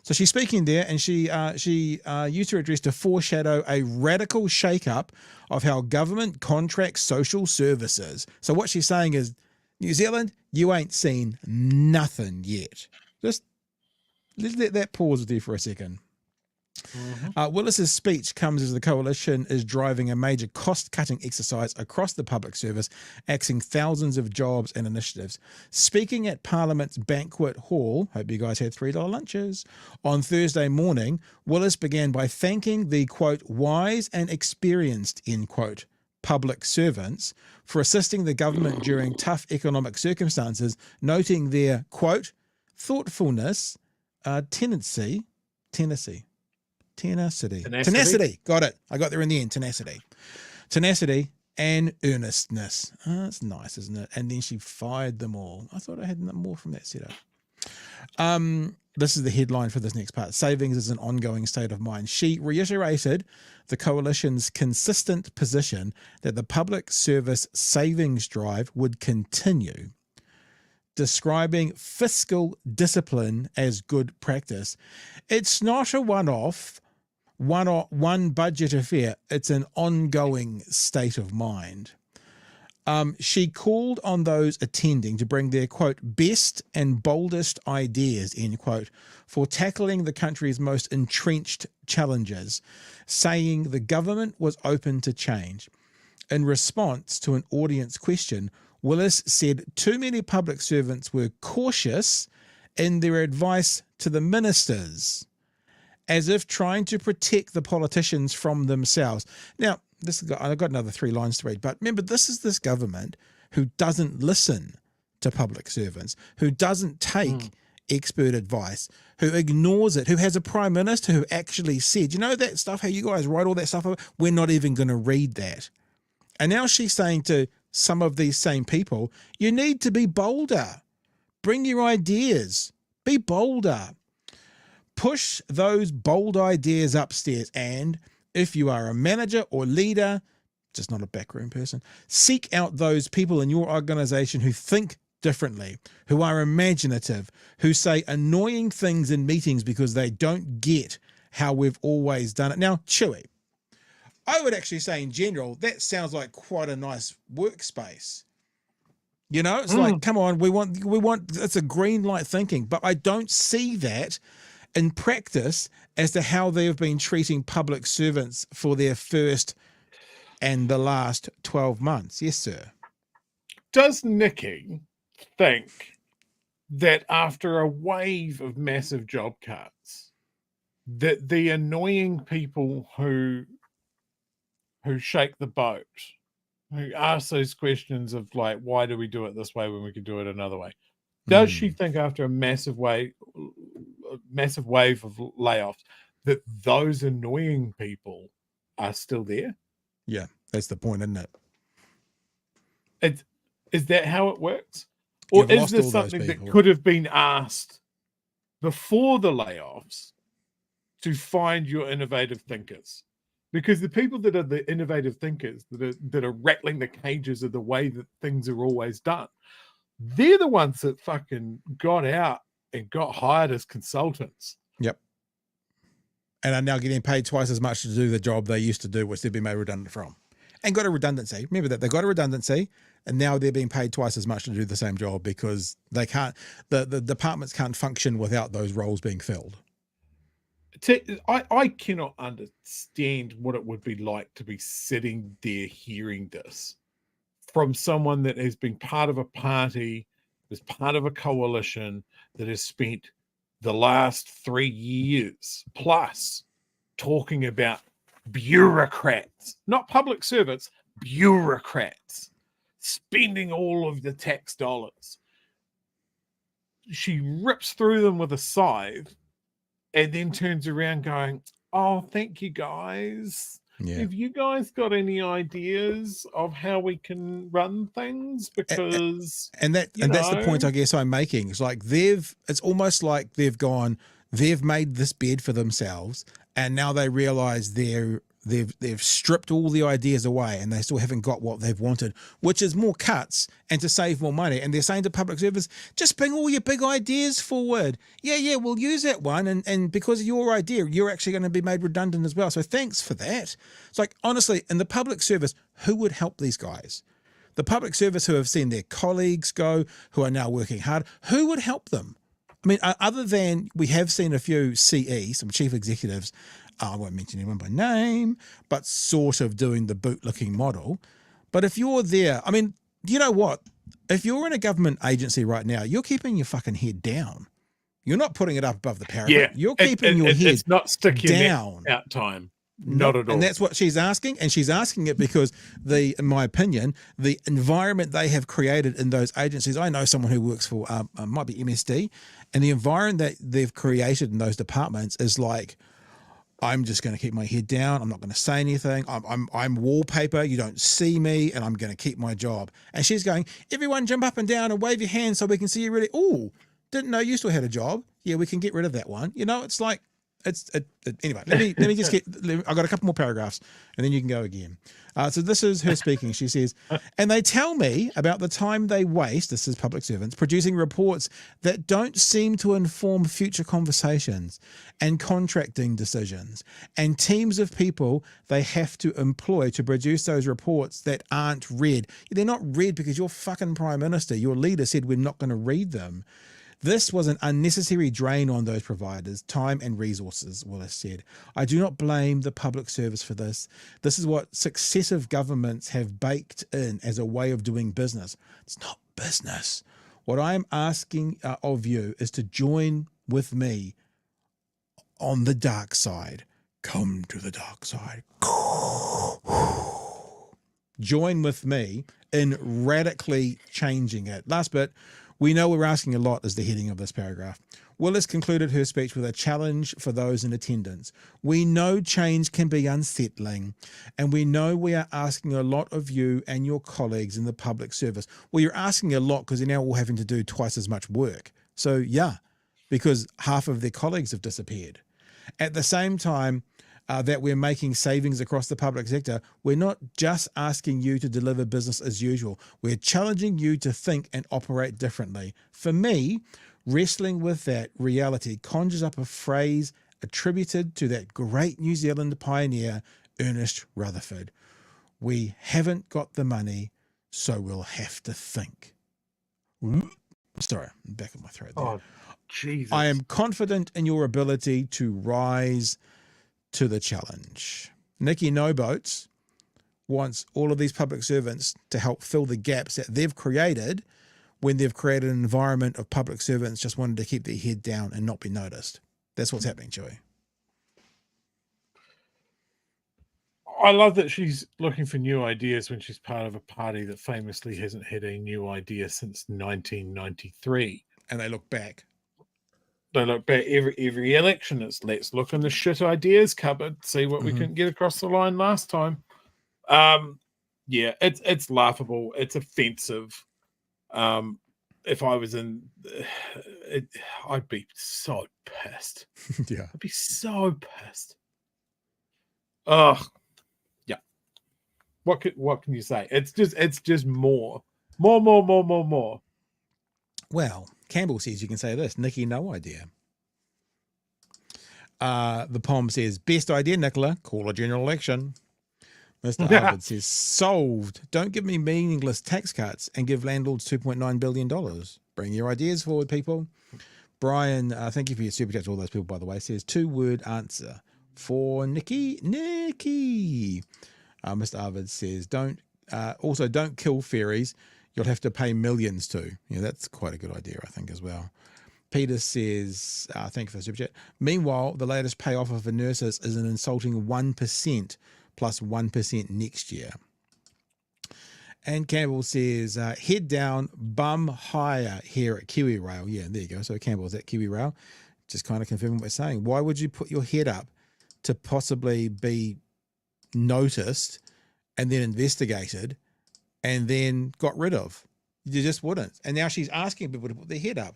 So she's speaking there, and she used her address to foreshadow a radical shake-up of how government contracts social services. So what she's saying is, New Zealand, you ain't seen nothing yet. Just let's let that pause there for a second. Willis's speech comes as the coalition is driving a major cost-cutting exercise across the public service, axing thousands of jobs and initiatives. Speaking at Parliament's banquet hall, hope you guys had $3 lunches, on Thursday morning, Willis began by thanking the, quote, wise and experienced, end quote, public servants for assisting the government during tough economic circumstances, noting their, quote, thoughtfulness, tenacity. Got it. I got there in the end. Tenacity and earnestness. That's nice, isn't it? And then she fired them all. I thought I had more from that setup. This is the headline for this next part. Savings is an ongoing state of mind. She reiterated the coalition's consistent position that the public service savings drive would continue, describing fiscal discipline as good practice. It's not a one budget affair. It's an ongoing state of mind. She called on those attending to bring their, quote, best and boldest ideas, end quote, for tackling the country's most entrenched challenges, saying the government was open to change. In response to an audience question, Willis said too many public servants were cautious in their advice to the ministers, as if trying to protect the politicians from themselves. Now, I've got another 3 lines to read, but remember, this is this government who doesn't listen to public servants, who doesn't take expert advice, who ignores it, who has a prime minister who actually said, you know that stuff, how you guys write all that stuff up, we're not even going to read that. And now she's saying to some of these same people, you need to be bolder. Bring your ideas. Be bolder. Push those bold ideas upstairs, and if you are a manager or leader, just not a backroom person, seek out those people in your organization who think differently, who are imaginative, who say annoying things in meetings because they don't get how we've always done it. Now, Chewy, I would actually say in general, that sounds like quite a nice workspace. You know, it's like, come on, we want, it's a green light thinking, but I don't see that in practice as to how they have been treating public servants for their first and the last 12 months. Yes, sir. Does Nikki think that after a wave of massive job cuts, that the annoying people who shake the boat, who ask those questions of like, why do we do it this way when we could do it another way? Does she think after a massive wave of layoffs that those annoying people are still there? Yeah, that's the point, isn't it? Is that how it works? Or is this something that could have been asked before the layoffs to find your innovative thinkers? Because the people that are the innovative thinkers that are rattling the cages of the way that things are always done, they're the ones that fucking got out and got hired as consultants. Yep. And are now getting paid twice as much to do the job they used to do, which they've been made redundant from. And got a redundancy. Remember that. They got a redundancy, and now they're being paid twice as much to do the same job because they can't, the departments can't function without those roles being filled. I cannot understand what it would be like to be sitting there hearing this from someone that has been part of a party, is part of a coalition that has spent the last 3 years plus talking about bureaucrats, not public servants, bureaucrats, spending all of the tax dollars. She rips through them with a scythe and then turns around going, oh, thank you guys. Yeah. Have you guys got any ideas of how we can run things? Because that's the point I guess I'm making. It's like it's almost like they've made this bed for themselves, and now they realize they're they've stripped all the ideas away and they still haven't got what they've wanted, which is more cuts and to save more money. And they're saying to public service, just bring all your big ideas forward. Yeah, we'll use that one. And because of your idea, you're actually going to be made redundant as well. So thanks for that. It's like, honestly, in the public service, who would help these guys? The public service who have seen their colleagues go, who are now working hard, who would help them? I mean, other than we have seen a few CE, some chief executives, I won't mention anyone by name, but sort of doing the bootlicking model. But if you're there, I mean, you know what? If you're in a government agency right now, you're keeping your fucking head down. You're not putting it up above the parapet. Yeah, you're keeping your head it's not sticking down. Out time. Not at all. And that's what she's asking. And she's asking it because in my opinion, the environment they have created in those agencies, I know someone who works for, might be MSD, and the environment that they've created in those departments is like, I'm just going to keep my head down. I'm not going to say anything. I'm wallpaper. You don't see me, and I'm going to keep my job. And she's going, everyone jump up and down and wave your hands so we can see you really. Oh, didn't know you still had a job. Yeah, we can get rid of that one. You know, it's like, anyway, let me just I've got a couple more paragraphs and then you can go again. So this is her speaking. She says, and they tell me about the time they waste, this is public servants, producing reports that don't seem to inform future conversations and contracting decisions, and teams of people they have to employ to produce those reports that aren't read. They're not read because your fucking prime minister, your leader said we're not going to read them. This was an unnecessary drain on those providers, time and resources, Willis said. I do not blame the public service for this. This is what successive governments have baked in as a way of doing business. It's not business. What I am asking of you is to join with me on the dark side. Come to the dark side. Join with me in radically changing it. Last bit. We know we're asking a lot is the heading of this paragraph. Willis concluded her speech with a challenge for those in attendance. We know change can be unsettling, and we know we are asking a lot of you and your colleagues in the public service. Well, you're asking a lot because they're now all having to do twice as much work. So yeah, because half of their colleagues have disappeared. At the same time, that we're making savings across the public sector, we're not just asking you to deliver business as usual. We're challenging you to think and operate differently. For me, wrestling with that reality conjures up a phrase attributed to that great New Zealand pioneer, Ernest Rutherford. We haven't got the money, so we'll have to think. Sorry, I'm back in my throat there. Oh, Jesus. I am confident in your ability to rise to the challenge. Nikki No Boats wants all of these public servants to help fill the gaps that they've created when they've created an environment of public servants just wanting to keep their head down and not be noticed. That's what's happening, Chewy. I love that she's looking for new ideas when she's part of a party that famously hasn't had a new idea since 1993. And they look back. They look back every election. It's let's look in the shit ideas cupboard, see what we couldn't get across the line last time. Yeah, it's laughable. It's offensive. If I was in, I'd be so pissed. Yeah, I'd be so pissed. Ugh. Yeah. What can you say? It's just more. Well, Campbell says you can say this. Nikki, no idea. The poem says, best idea, Nicola, call a general election. Mr. Arvid says, solved. Don't give me meaningless tax cuts and give landlords $2.9 billion. Bring your ideas forward, people. Brian, thank you for your super chat to all those people, by the way, says 2-word answer for Nikki. Mr. Arvid says, don't kill fairies. You'll have to pay millions to. Yeah, that's quite a good idea, I think, as well. Peter says, thank you for the super chat. Meanwhile, the latest payoff of the nurses is an insulting 1% plus 1% next year. And Campbell says, head down, bum higher here at Kiwi Rail. Yeah, there you go. So Campbell's at Kiwi Rail. Just kind of confirming what we're saying. Why would you put your head up to possibly be noticed and then investigated and then got rid of? You just wouldn't. And now she's asking people to put their head up.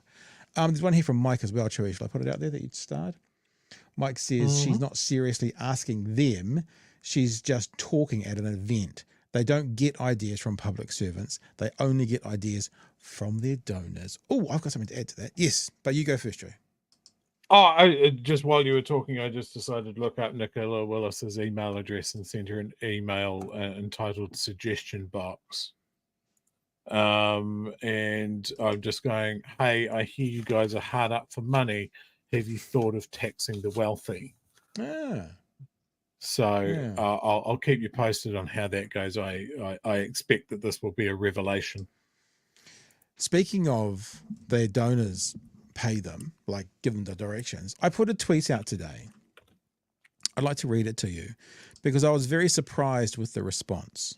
There's one here from Mike as well, Chewy. Shall I put it out there that you'd start? Mike says she's not seriously asking them. she's just talking at an event. They don't get ideas from public servants. They only get ideas from their donors. Oh, I've got something to add to that. Yes, but you go first, Drew. Oh, just while you were talking, I just decided to look up Nicola Willis's email address and send her an email entitled Suggestion Box. And I'm just going, hey, I hear you guys are hard up for money. Have you thought of taxing the wealthy? So Yeah. I'll keep you posted on how that goes. I expect that this will be a revelation. Speaking of their donors pay them, like give them the directions, I put a tweet out today. I'd like to read it to you because I was very surprised with the response.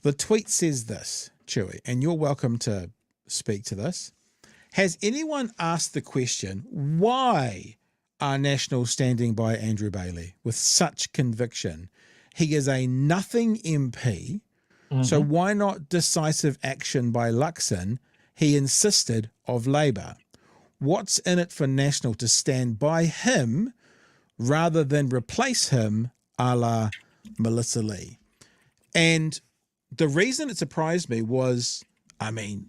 The tweet says this, Chewy, and you're welcome to speak to this. Has anyone asked the question, why are Nationals standing by Andrew Bailey with such conviction? He is a nothing MP, so why not decisive action by Luxon? He insisted of Labour. What's in it for National to stand by him rather than replace him a la Melissa Lee? And the reason it surprised me was, I mean,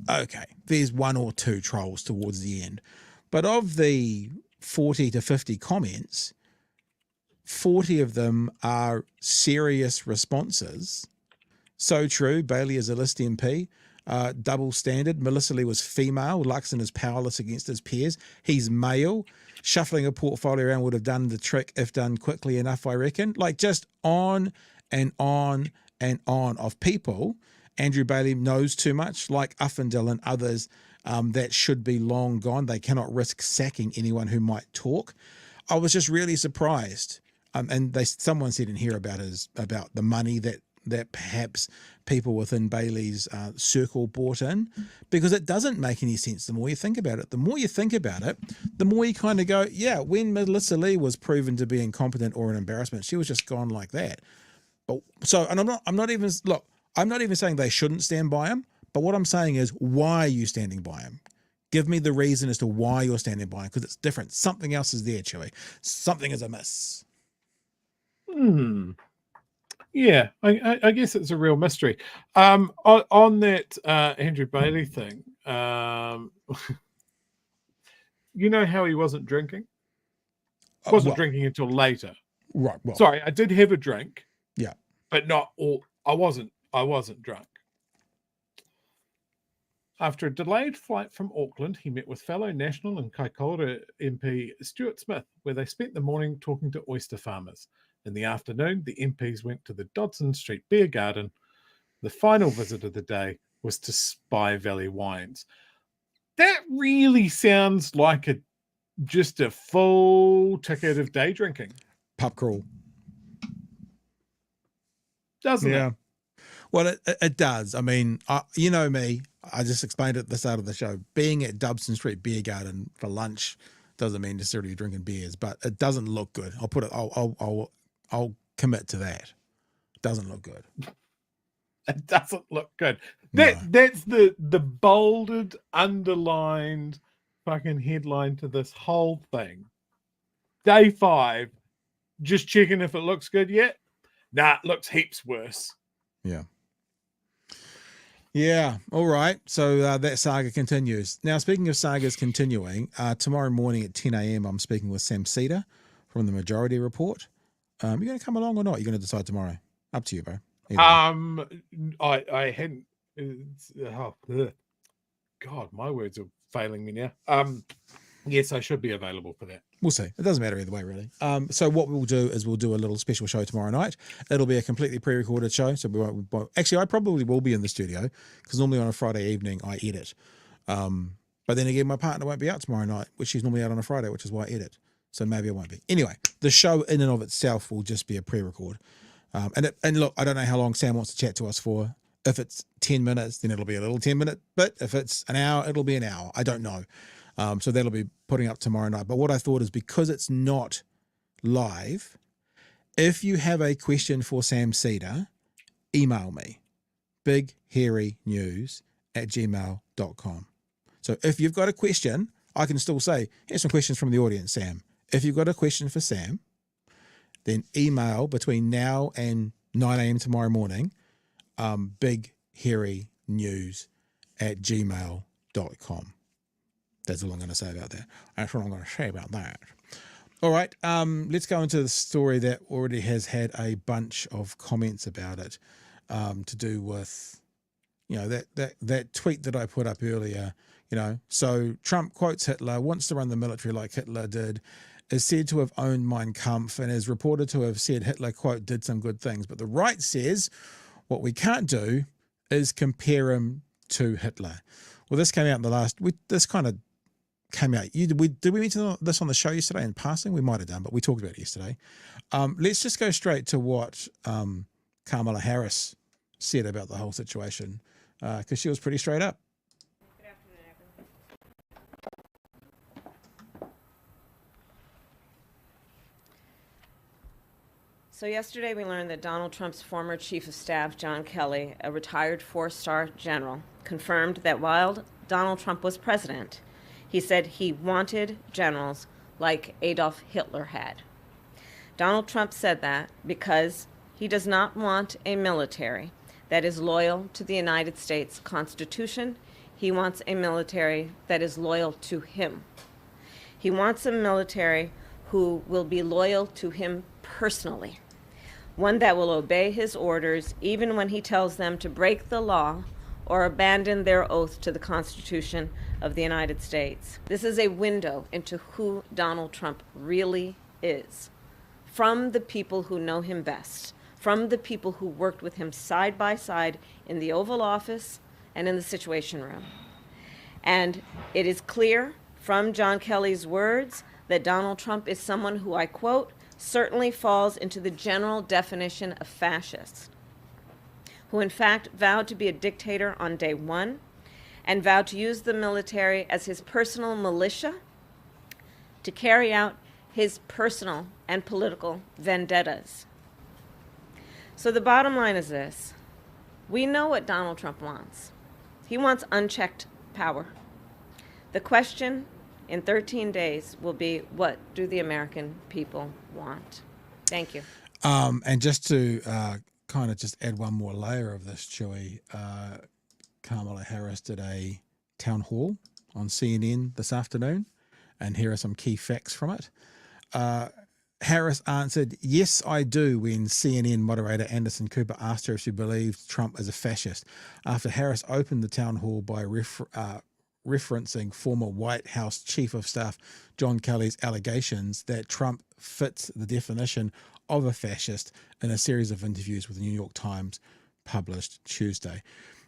okay, there's one or two trolls towards the end, but of the 40 to 50 comments, 40 of them are serious responses. So true, Bailey is a list MP. Double standard. Melissa Lee was female. Luxon is powerless against his peers. He's male. Shuffling a portfolio around would have done the trick if done quickly enough, I reckon. Like just on and on and on of people. Andrew Bailey knows too much, like Uffindell and others that should be long gone. They cannot risk sacking anyone who might talk. I was just really surprised. And someone said in here about the money that perhaps people within Bailey's circle bought in, because it doesn't make any sense the more you think about it. The more you think about it, the more you kind of go, yeah, when Melissa Lee was proven to be incompetent or an embarrassment, she was just gone like that. But so, and I'm not even saying they shouldn't stand by him, but what I'm saying is, why are you standing by him? Give me the reason as to why you're standing by him, because it's different. Something else is there, Chewy. Something is amiss. Yeah, I guess it's a real mystery. On that Andrew Bailey thing, you know how he wasn't drinking? Wasn't drinking until later. Right. Well, sorry, I did have a drink. Yeah, but not all. I wasn't drunk. After a delayed flight from Auckland, he met with fellow National and Kaikoura MP Stuart Smith, where they spent the morning talking to oyster farmers. In the afternoon, the MPs went to the Dodson Street Beer Garden. The final visit of the day was to Spy Valley Wines. That really sounds like just a full ticket of day drinking. Pub crawl. Doesn't it? Well, it does. I mean, you know me. I just explained it at the start of the show. Being at Dodson Street Beer Garden for lunch doesn't mean necessarily drinking beers, but it doesn't look good. I'll put it. I'll commit to that. It doesn't look good. It doesn't look good. That's the bolded, underlined fucking headline to this whole thing. Day 5, just checking if it looks good yet. Nah, it looks heaps worse. Yeah. All right. So that saga continues. Now, speaking of sagas continuing, tomorrow morning at 10 a.m., I'm speaking with Sam Cedar from the Majority Report. You going to come along or not? You're going to decide tomorrow. Up to you, bro. I hadn't. God, my words are failing me now. Yes, I should be available for that. We'll see. It doesn't matter either way, really. So what we'll do is we'll do a little special show tomorrow night. It'll be a completely pre-recorded show. So we won't. Actually, I probably will be in the studio because normally on a Friday evening I edit. But then again, my partner won't be out tomorrow night, which she's normally out on a Friday, which is why I edit. So maybe I won't be. Anyway, the show in and of itself will just be a pre-record. And look, I don't know how long Sam wants to chat to us for. If it's 10 minutes, then it'll be a little 10-minute bit. If it's an hour, it'll be an hour. I don't know. So that'll be putting up tomorrow night. But what I thought is, because it's not live, if you have a question for Sam Cedar, email me, bighairynews@gmail.com. So if you've got a question, I can still say, here's some questions from the audience, Sam. If you've got a question for Sam, then email between now and 9 a.m. tomorrow morning, bighairynews@gmail.com. That's all I'm going to say about that. That's what I'm going to say about that. All right, let's go into the story that already has had a bunch of comments about it, to do with, that tweet that I put up earlier. So Trump quotes Hitler, wants to run the military like Hitler did, is said to have owned Mein Kampf, and is reported to have said Hitler, quote, did some good things. But the right says what we can't do is compare him to Hitler. Well, this came out in the last week. This kind of came out. Did we mention this on the show yesterday in passing? We might have done, but we talked about it yesterday. Let's just go straight to what Kamala Harris said about the whole situation, because she was pretty straight up. Good afternoon, everyone. So yesterday we learned that Donald Trump's former chief of staff, John Kelly, a retired 4-star general, confirmed that while Donald Trump was president, he said he wanted generals like Adolf Hitler had. Donald Trump said that because he does not want a military that is loyal to the United States Constitution. He wants a military that is loyal to him. He wants a military who will be loyal to him personally, one that will obey his orders even when he tells them to break the law or abandon their oath to the Constitution of the United States. This is a window into who Donald Trump really is, from the people who know him best, from the people who worked with him side by side in the Oval Office and in the Situation Room. And it is clear from John Kelly's words that Donald Trump is someone who, I quote, certainly falls into the general definition of fascist, who in fact vowed to be a dictator on day one and vowed to use the military as his personal militia to carry out his personal and political vendettas. So the bottom line is this. We know what Donald Trump wants. He wants unchecked power. The question in 13 days will be, what do the American people want? Thank you. And just to kind of just add one more layer of this, Chewy, Kamala Harris did a town hall on CNN this afternoon, and here are some key facts from it. Harris answered, yes, I do, when CNN moderator Anderson Cooper asked her if she believed Trump is a fascist, after Harris opened the town hall by referencing former White House Chief of Staff John Kelly's allegations that Trump fits the definition of a fascist in a series of interviews with the New York Times published Tuesday.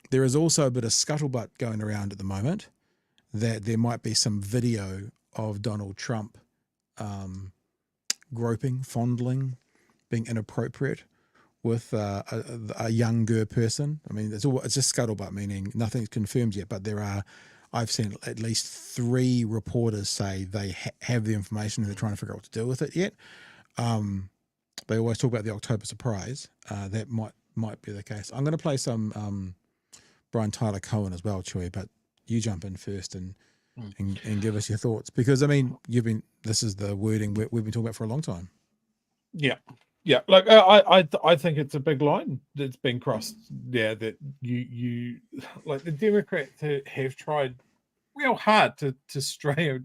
There is also a bit of scuttlebutt going around at the moment that there might be some video of Donald Trump groping, fondling, being inappropriate with a younger person. I mean, it's just scuttlebutt, meaning nothing's confirmed yet, but I've seen at least 3 reporters say they have the information and they're trying to figure out what to do with it yet. They always talk about the October surprise. That might be the case. I'm going to play some Brian Tyler Cohen as well, Chewy, but you jump in first and give us your thoughts, because I mean, this is the wording we've been talking about for a long time. Yeah. Like I think it's a big line that's been crossed. Yeah, that you like the Democrats have tried real hard to stay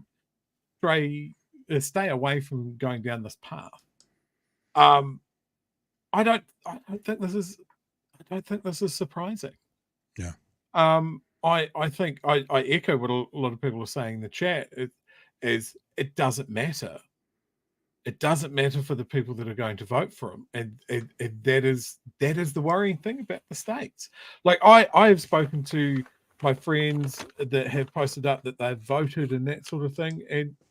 away from going down this path. I don't think this is surprising. Yeah. I think I echo what a lot of people are saying in the chat. It doesn't matter. It doesn't matter for the people that are going to vote for him, and that is the worrying thing about the states. Like I have spoken to my friends that have posted up that they've voted and that sort of thing,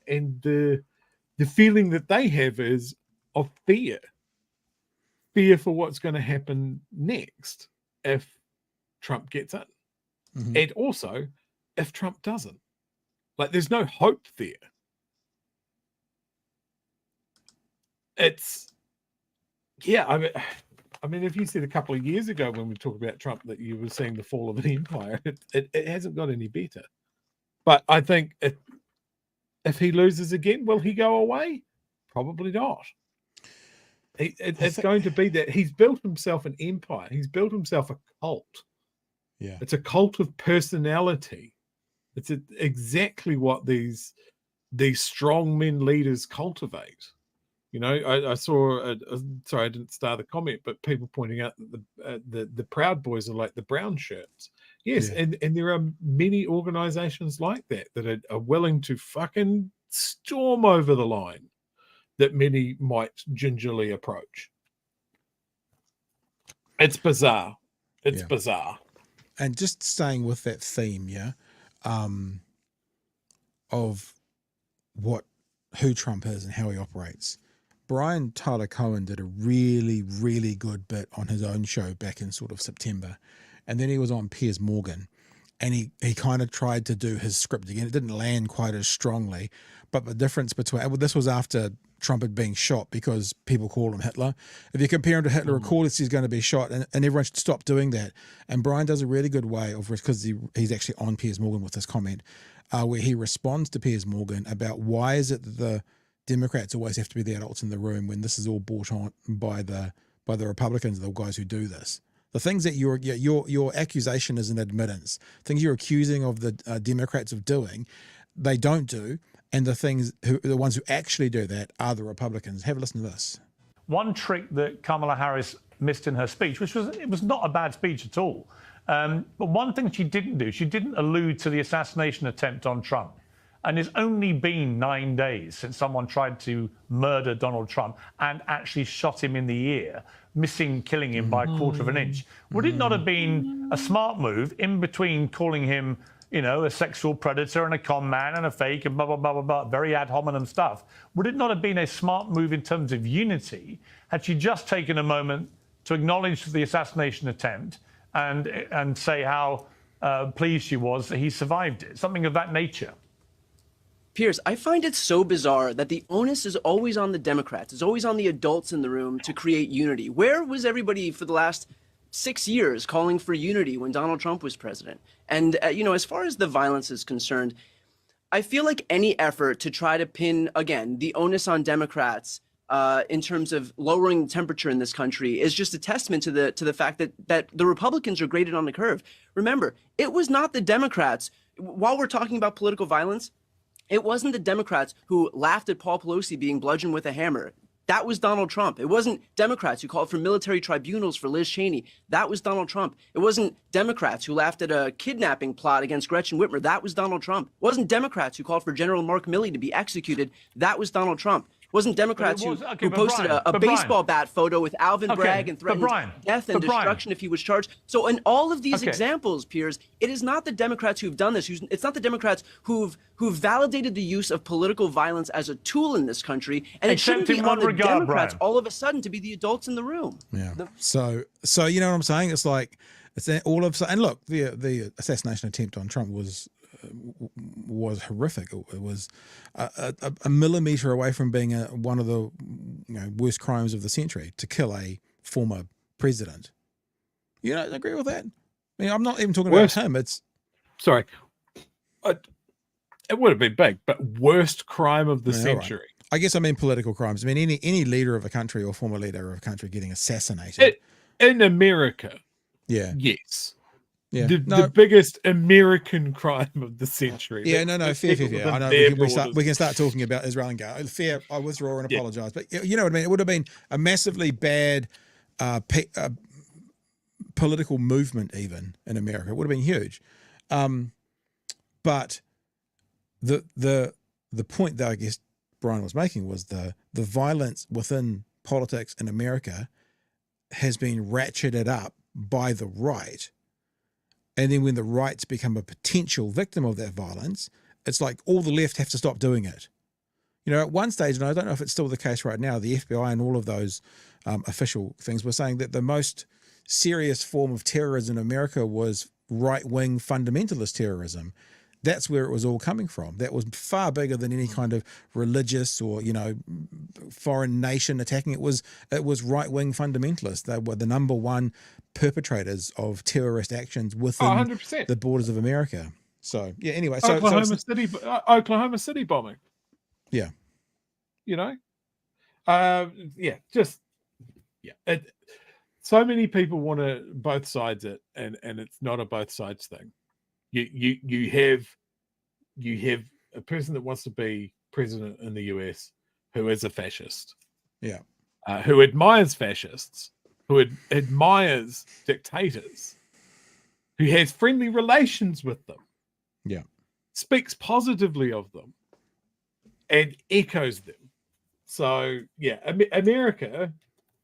and the feeling that they have is of fear for what's going to happen next if Trump gets in. Mm-hmm. And also, if Trump doesn't, like, there's no hope there. It's, yeah, I mean, if you said a couple of years ago when we talked about Trump that you were seeing the fall of an empire, it hasn't got any better. But I think if he loses again, will he go away? Probably not. It's going to be that he's built himself an empire. He's built himself a cult. Yeah. It's a cult of personality. It's exactly what these strongmen leaders cultivate. You know, I saw, sorry, I didn't start the comment, but people pointing out that the Proud Boys are like the brown shirts. Yes, Yeah. and there are many organizations like that are willing to fucking storm over the line that many might gingerly approach. It's bizarre. It's bizarre. And just staying with that theme, of who Trump is and how he operates. Brian Tyler Cohen did a really, really good bit on his own show back in sort of September. And then he was on Piers Morgan, and he kind of tried to do his script again. It didn't land quite as strongly, but the difference between, this was after Trump had been shot because people call him Hitler. If you compare him to Hitler, of course he's going to be shot, and everyone should stop doing that. And Brian does a really good way of, because he's actually on Piers Morgan with this comment, where he responds to Piers Morgan about why is it that the Democrats always have to be the adults in the room when this is all brought on by the Republicans, the guys who do this. The things that your accusation is an admittance, things you're accusing of the Democrats of doing, they don't do, and the ones who actually do that are the Republicans. Have a listen to this. One trick that Kamala Harris missed in her speech, it was not a bad speech at all, but one thing she didn't do, she didn't allude to the assassination attempt on Trump. And it's only been 9 days since someone tried to murder Donald Trump and actually shot him in the ear, killing him by a quarter of an inch. Would it not have been a smart move, in between calling him, a sexual predator and a con man and a fake and blah, blah, blah, blah, blah, very ad hominem stuff? Would it not have been a smart move in terms of unity had she just taken a moment to acknowledge the assassination attempt and say how pleased she was that he survived it? Something of that nature. Piers, I find it so bizarre that the onus is always on the Democrats. It's always on the adults in the room to create unity. Where was everybody for the last 6 years calling for unity when Donald Trump was president? And, as far as the violence is concerned, I feel like any effort to try to pin, again, the onus on Democrats in terms of lowering the temperature in this country is just a testament to the fact that the Republicans are graded on the curve. Remember, it was not the Democrats. While we're talking about political violence, it wasn't the Democrats who laughed at Paul Pelosi being bludgeoned with a hammer. That was Donald Trump. It wasn't Democrats who called for military tribunals for Liz Cheney. That was Donald Trump. It wasn't Democrats who laughed at a kidnapping plot against Gretchen Whitmer. That was Donald Trump. It wasn't Democrats who called for General Mark Milley to be executed. That was Donald Trump. It wasn't Democrats who posted a baseball bat photo with Alvin Bragg and threatened death and destruction if he was charged. So in all of these examples, Piers, it is not the Democrats who've done this. It's not the Democrats who've validated the use of political violence as a tool in this country. And it shouldn't be on the Democrats all of a sudden to be the adults in the room. Yeah. So you know what I'm saying? It's like, it's all of, and look, the assassination attempt on Trump was horrific. It was a millimeter away from being one of the worst crimes of the century, to kill a former president. You don't agree with that? I mean, I'm not even talking about him. It would have been big, but worst crime of the century. Right. I guess I mean political crimes. I mean, any leader of a country or former leader of a country getting assassinated in America. Yeah. Yes. Yeah, the biggest American crime of the century. Yeah, fair. I know we can start talking about Israel and go. Fair, I withdraw and apologise. But you know what I mean? It would have been a massively bad political movement even in America. It would have been huge. But the point that I guess Brian was making was the violence within politics in America has been ratcheted up by the right. And then when the rights become a potential victim of that violence, it's like all the left have to stop doing it. At one stage, and I don't know if it's still the case right now, the FBI and all of those official things were saying that the most serious form of terrorism in America was right-wing fundamentalist terrorism. That's where it was all coming from. That was far bigger than any kind of religious or, foreign nation attacking. It was right-wing fundamentalists. They were the number one perpetrators of terrorist actions within 100%. the borders of America. So, yeah, anyway. Oklahoma City bombing. Yeah. Just Yeah. So many people want to both sides it, and it's not a both sides thing. You have a person that wants to be president in the US who is a fascist. Yeah. Who admires fascists, who admires dictators, who has friendly relations with them. Yeah. Speaks positively of them and echoes them. So, yeah, America,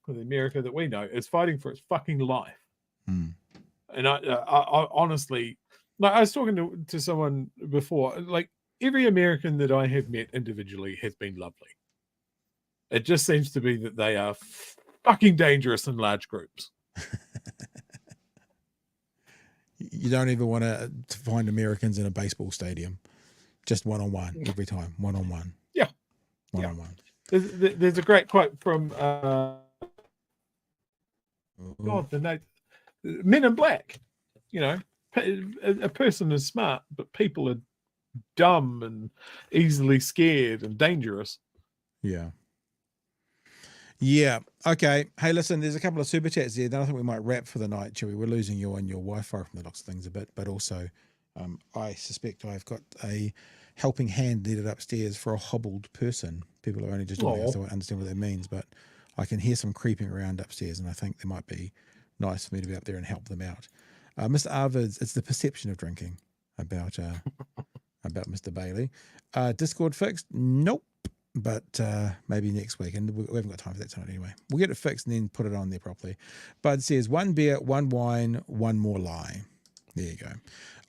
the America that we know, is fighting for its fucking life. Mm. And I honestly, like, I was talking to someone before, like, every American that I have met individually has been lovely. It just seems to be that they are fucking dangerous in large groups. You don't even want to find Americans in a baseball stadium. Just one-on-one every time. One-on-one. Yeah. One-on-one. There's a great quote from God, the name, Men in Black. You know, a person is smart, but people are dumb and easily scared and dangerous. Yeah. Yeah. Okay. Hey, listen, there's a couple of super chats there. Then I think we might wrap for the night, Chewy. We're losing you on your Wi-Fi from the looks of things a bit, but also I suspect I've got a helping hand needed upstairs for a hobbled person. People are only just joining us, so I don't understand what that means, but I can hear some creeping around upstairs, and I think they might be nice for me to be up there and help them out. Mr. Arvids, it's the perception of drinking about Mr. Bailey. Discord fixed? Nope. But maybe next week, and we haven't got time for that tonight anyway. We'll get it fixed and then put it on there properly. Bud says 1 beer, 1 wine, 1 more lie. There you go.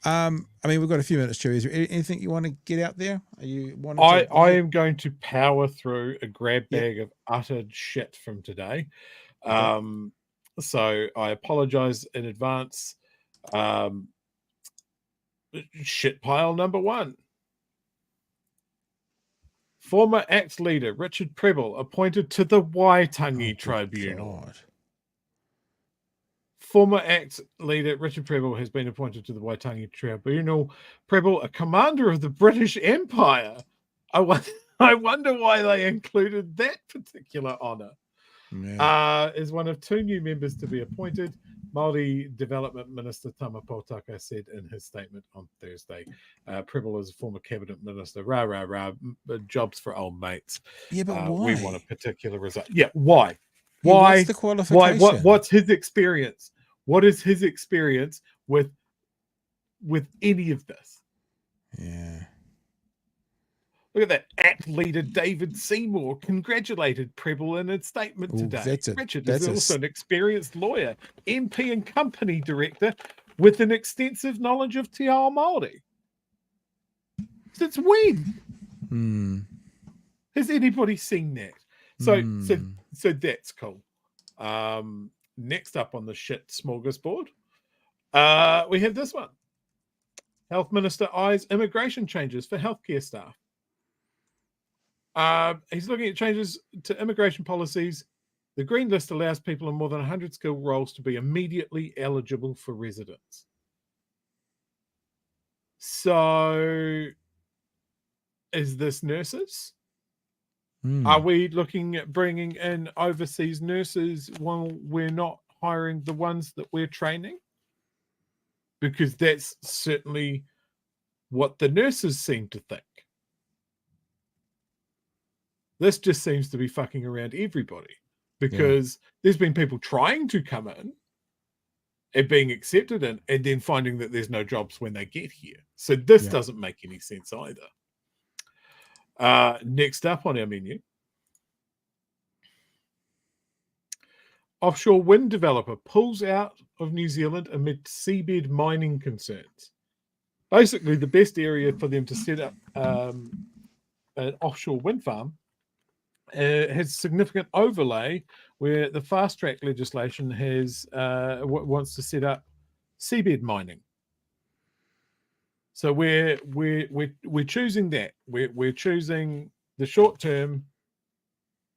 I mean, we've got a few minutes, Chewy. Is there anything you want to get out there? Are you wanting to? I am going to power through a grab bag of utter shit from today. Okay. So I apologize in advance. Shit pile number 1. Former ACT leader Richard Prebble appointed to the Waitangi Tribunal. God. Former ACT leader Richard Prebble has been appointed to the Waitangi Tribunal. Prebble, a commander of the British Empire. I wonder why they included that particular honour. Yeah. Is one of 2 new members to be appointed. Māori Development Minister Tama Potaka said in his statement on Thursday. Prebble is a former cabinet minister. Jobs for old mates. Yeah, but why? We want a particular result. Yeah, why? Yeah, why? What's the qualification? Why? What's his experience? What is his experience with any of this? Yeah. Look at that. ACT leader David Seymour congratulated Prebble in a statement today. Richard is also an experienced lawyer, MP and company director with an extensive knowledge of Te Ao Māori. Since when? Has anybody seen that? So that's cool. Next up on the shit smorgasbord, we have this one. Health Minister eyes immigration changes for healthcare staff. He's looking at changes to immigration policies. The green list allows people in more than 100 skilled roles to be immediately eligible for residence. So, is this nurses? Are we looking at bringing in overseas nurses while we're not hiring the ones that we're training? Because that's certainly what the nurses seem to think. This just seems to be fucking around everybody, because there's been people trying to come in and being accepted in, and then finding that there's no jobs when they get here. So this doesn't make any sense either. Next up on our menu, offshore wind developer pulls out of New Zealand amid seabed mining concerns. Basically, the best area for them to set up an offshore wind farm has significant overlay where the fast track legislation has wants to set up seabed mining. So we're choosing that. We're choosing the short term,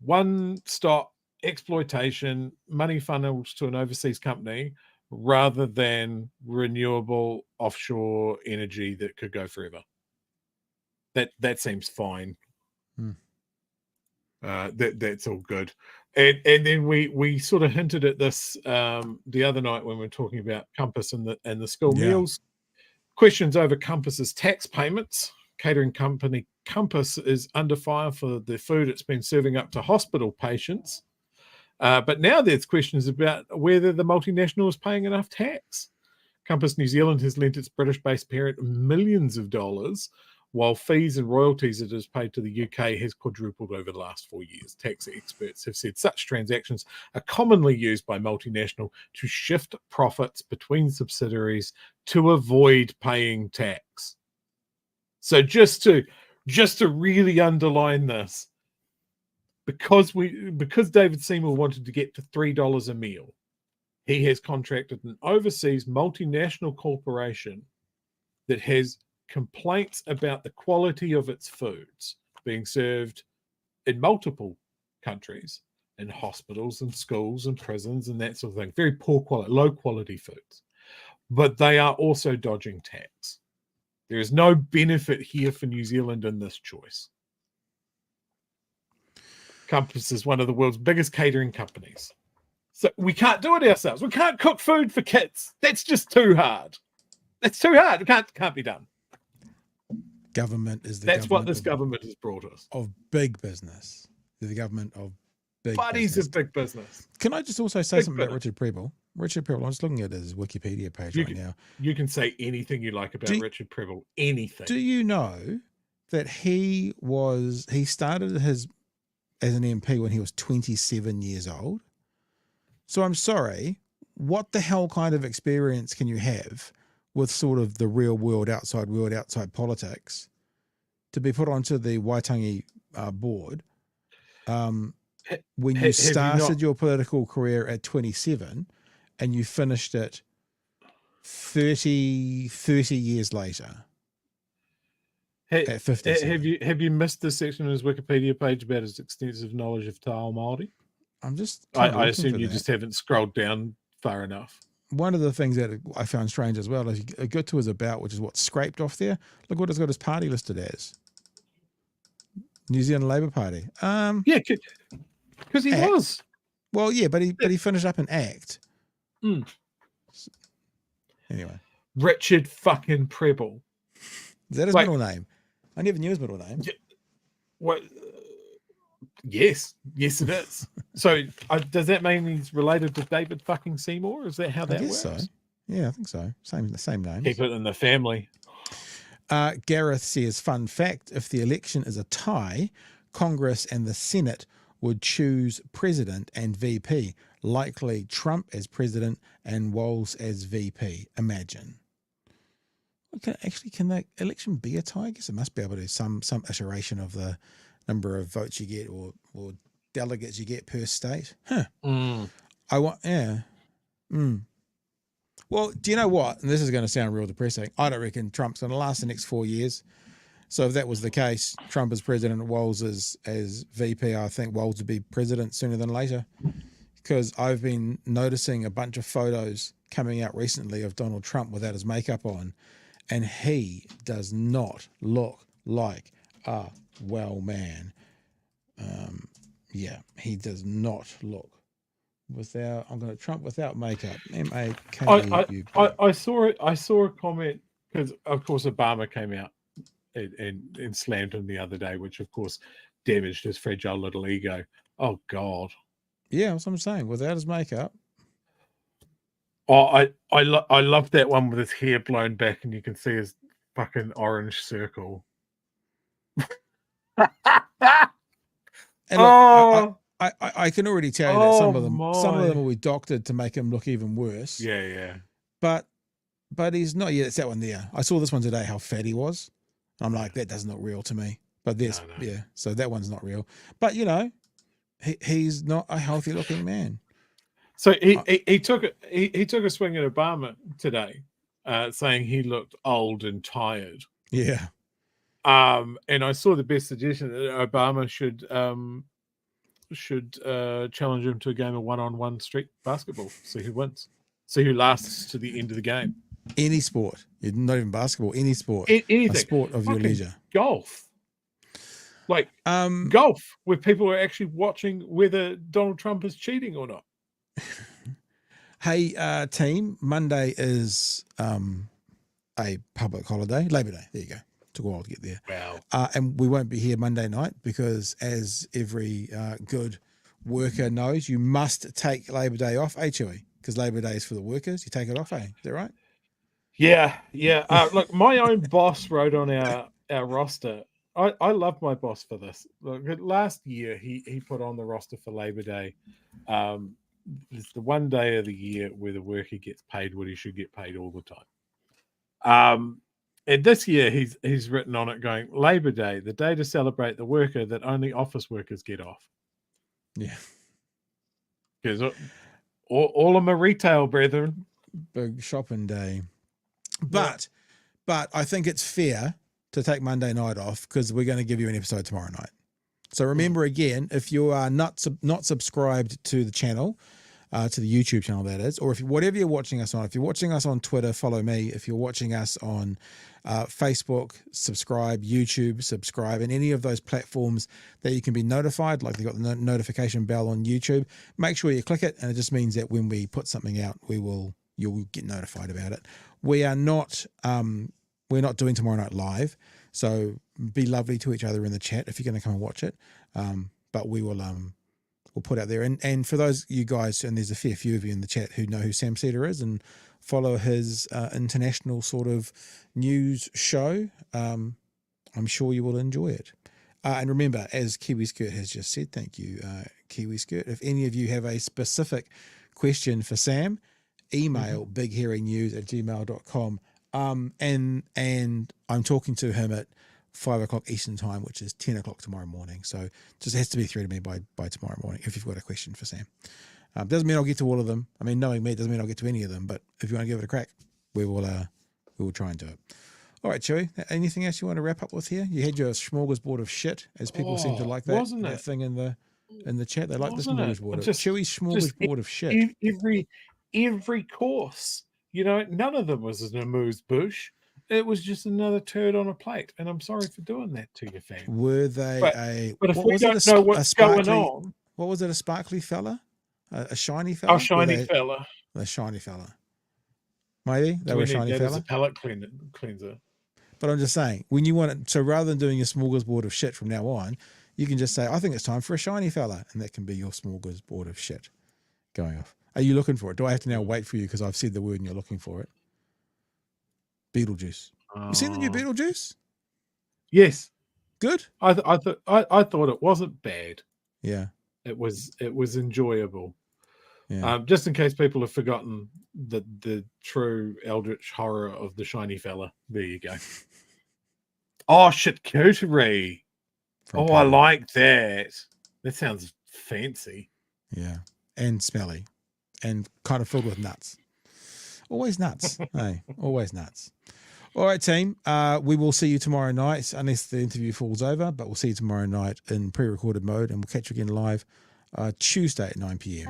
one stop exploitation, money funnels to an overseas company, rather than renewable offshore energy that could go forever. That seems fine. That's all good. And then we sort of hinted at this the other night when we were talking about Compass and the school meals. Questions over Compass's tax payments. Catering company Compass is under fire for the food it's been serving up to hospital patients. But now there's questions about whether the multinational is paying enough tax. Compass New Zealand has lent its British-based parent millions of dollars, while fees and royalties it has paid to the UK has quadrupled over the last 4 years. Tax experts have said such transactions are commonly used by multinational to shift profits between subsidiaries to avoid paying tax. So just to really underline this, because David Seymour wanted to get to $3 a meal, he has contracted an overseas multinational corporation that has complaints about the quality of its foods being served in multiple countries, in hospitals and schools and prisons and that sort of thing. Very poor quality, low quality foods. But they are also dodging tax. There is no benefit here for New Zealand in this choice. Compass is one of the world's biggest catering companies. So we can't do it ourselves. We can't cook food for kids. That's just too hard. That's too hard. It can't be done. Government is the That's government what this government has brought us. of big business. They're the government of big Buddies business. of big business. Can I just also say Big something about business. Richard Preble? Richard Preble, I'm just looking at his Wikipedia page right now. You can say anything you like about Richard Preble. Anything. Do you know that he started as an MP when he was 27 years old? So I'm sorry, what the hell kind of experience can you have with sort of the real world, outside politics, to be put onto the Waitangi board when you started your political career at 27 and you finished it 30 years later at 57? Have you missed the section on his Wikipedia page about his extensive knowledge of Te Ao Māori? I'm just I assume you just haven't scrolled down far enough. One of the things that I found strange as well is you go to his about, which is what's scraped off there. Look what it's got his party listed as. New Zealand Labour Party. Yeah, because he ACT. was. Well, yeah, but he finished up in ACT. Mm. Anyway. Richard fucking Preble. Is that his middle name? I never knew his middle name. Yeah, what? Yes, it is. So does that mean he's related to David fucking Seymour? Is that how that works? So. Yeah, I think so. Same name. Keep it in the family. Gareth says, fun fact, if the election is a tie, Congress and the Senate would choose president and VP, likely Trump as president and Walz as VP. Imagine. Can the election be a tie? I guess it must be able to some iteration of the number of votes you get or delegates you get per state. Huh. Well, do you know what? And this is going to sound real depressing. I don't reckon Trump's going to last the next 4 years. So if that was the case, Trump as president and Walz as VP, I think Walz would be president sooner than later. Because I've been noticing a bunch of photos coming out recently of Donald Trump without his makeup on, and he does not look like a well man. He does not look without. I'm going to Trump without makeup. MAKUP. I saw a comment because of course Obama came out and slammed him the other day, which of course damaged his fragile little ego. Oh God. Yeah, that's what I'm saying. Without his makeup. Oh, I love that one with his hair blown back and you can see his fucking orange circle. And look, I can already tell you that some of them will be doctored to make him look even worse. Yeah. But he's not. Yeah, it's that one there. I saw this one today. How fat he was. I'm like, that doesn't look real to me. But there's yeah. So that one's not real. But you know, he's not a healthy looking man. So he took a swing at Obama today, saying he looked old and tired. Yeah. And I saw the best suggestion that Obama should challenge him to a game of one-on-one street basketball. See who wins. See who lasts to the end of the game. Any sport, not even basketball. Any sport. Anything. A sport of your leisure. Golf. Like golf, where people are actually watching whether Donald Trump is cheating or not. Hey, team, Monday is a public holiday, Labor Day. There you go. Took a while to get there. Wow. And we won't be here Monday night because, as every good worker knows, you must take Labor Day off, Chewy? Because Labor Day is for the workers. You take it off, Is that right? Yeah. Look, my own boss wrote on our roster. I love my boss for this. Look, last year he put on the roster for Labor Day. It's the one day of the year where the worker gets paid what he should get paid all the time. And this year he's written on it going, Labor Day, the day to celebrate the worker that only office workers get off. Yeah. Because all of my retail brethren. Big shopping day. But I think it's fair to take Monday night off because we're going to give you an episode tomorrow night. So remember again, if you are not subscribed to the channel, to the YouTube channel that is, or if whatever you're watching us on, if you're watching us on Twitter, follow me. If you're watching us on Facebook, subscribe, YouTube, subscribe, and any of those platforms that you can be notified, like they've got the notification bell on YouTube, make sure you click it, and it just means that when we put something out, you'll get notified about it. We're not doing tomorrow night live, so be lovely to each other in the chat if you're going to come and watch it. But we will we'll put out there. And for those you guys, and there's a fair few of you in the chat who know who Sam Cedar is and follow his international sort of news show, I'm sure you will enjoy it. And remember, as Kiwi Skirt has just said, thank you, Kiwi Skirt. If any of you have a specific question for Sam, email bighairynews@gmail.com. And I'm talking to him at 5 o'clock Eastern time, which is 10 o'clock tomorrow morning. So just has to be through to me by tomorrow morning if you've got a question for Sam. Doesn't mean I'll get to all of them. I mean, knowing me doesn't mean I'll get to any of them, but if you want to give it a crack, we will try and do it. All right, Chewy, anything else you want to wrap up with here? You had your smorgasbord of shit, as people seem to like that, wasn't that it? thing in the chat. They like Wasn't the it? smorgasbord. Just- Chewy's smorgasbord of shit. Every course, none of them was an amuse bouche. It was just another turd on a plate, and I'm sorry for doing that to you, fam. Were they But if we don't know what's going on, what was it? A sparkly fella, a shiny fella? a shiny fella. A shiny fella. Maybe they were a shiny That fella. as a palate cleanser. But I'm just saying, when you want it, so rather than doing a smorgasbord of shit from now on, you can just say, I think it's time for a shiny fella, and that can be your smorgasbord of shit going off. Are you looking for it? Do I have to now wait for you because I've said the word and you're looking for it? Beetlejuice. You seen the new Beetlejuice? Yes. Good. I thought it wasn't bad. Yeah. It was enjoyable. Yeah. Just in case people have forgotten the true eldritch horror of the shiny fella. There you go. Oh, charcuterie. From I Penny. like that. That sounds fancy. Yeah. And smelly. And kind of filled with nuts. Always nuts. Hey, always nuts. All right, team. We will see you tomorrow night, unless the interview falls over, but we'll see you tomorrow night in pre-recorded mode, and we'll catch you again live Tuesday at 9 p.m.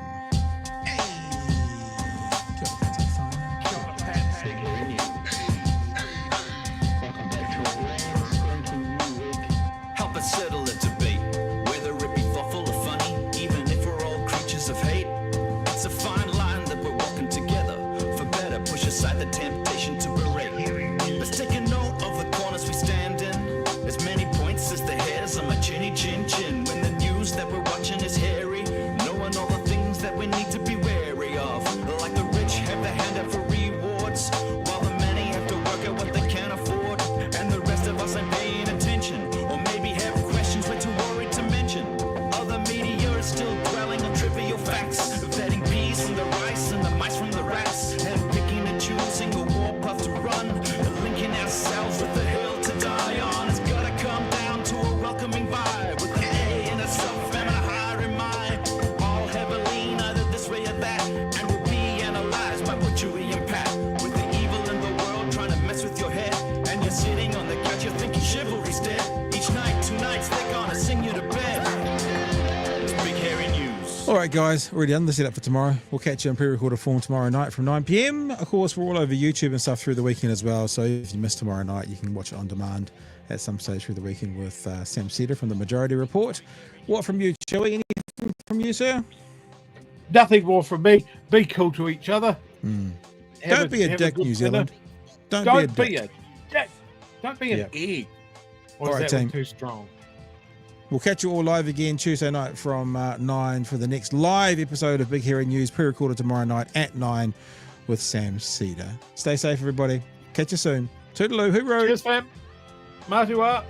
Help us settle a debate, whether it be thoughtful or funny, even if we're all creatures of hate. It's a fine line that we're walking together. For better, push aside the temptation to berate. Let's take a note of the corners we stand in. As many points as the hairs on my chinny chin chin. When the news that we're watching is hairy, knowing all the things that we need to be wary of. Like the rich have the hand out for rewards, while the many have to work out what they can afford. And the rest of us ain't paying attention, or maybe have questions we're too worried to mention. Other media is still dwelling on trivial facts, vetting peas from the rice and the mice from the rats, and picking and choosing a warpath to run. right, guys, already done the setup for tomorrow. We'll catch you in pre-recorded form tomorrow night from 9 p.m. Of course, we're all over YouTube and stuff through the weekend as well. So if you miss tomorrow night, you can watch it on demand at some stage through the weekend with Sam Cedar from the Majority Report. What from you, Chewy? Anything from you, sir? Nothing more from me. Be cool to each other. Don't be a dick, New Zealand. Don't be a dick. Don't be an egg. Or All is right, that one team. too strong? We'll catch you all live again Tuesday night from 9 for the next live episode of Big Hero News, pre-recorded tomorrow night at 9 with Sam Cedar. Stay safe, everybody. Catch you soon. Toodaloo, hooroo. Cheers, fam. Matua.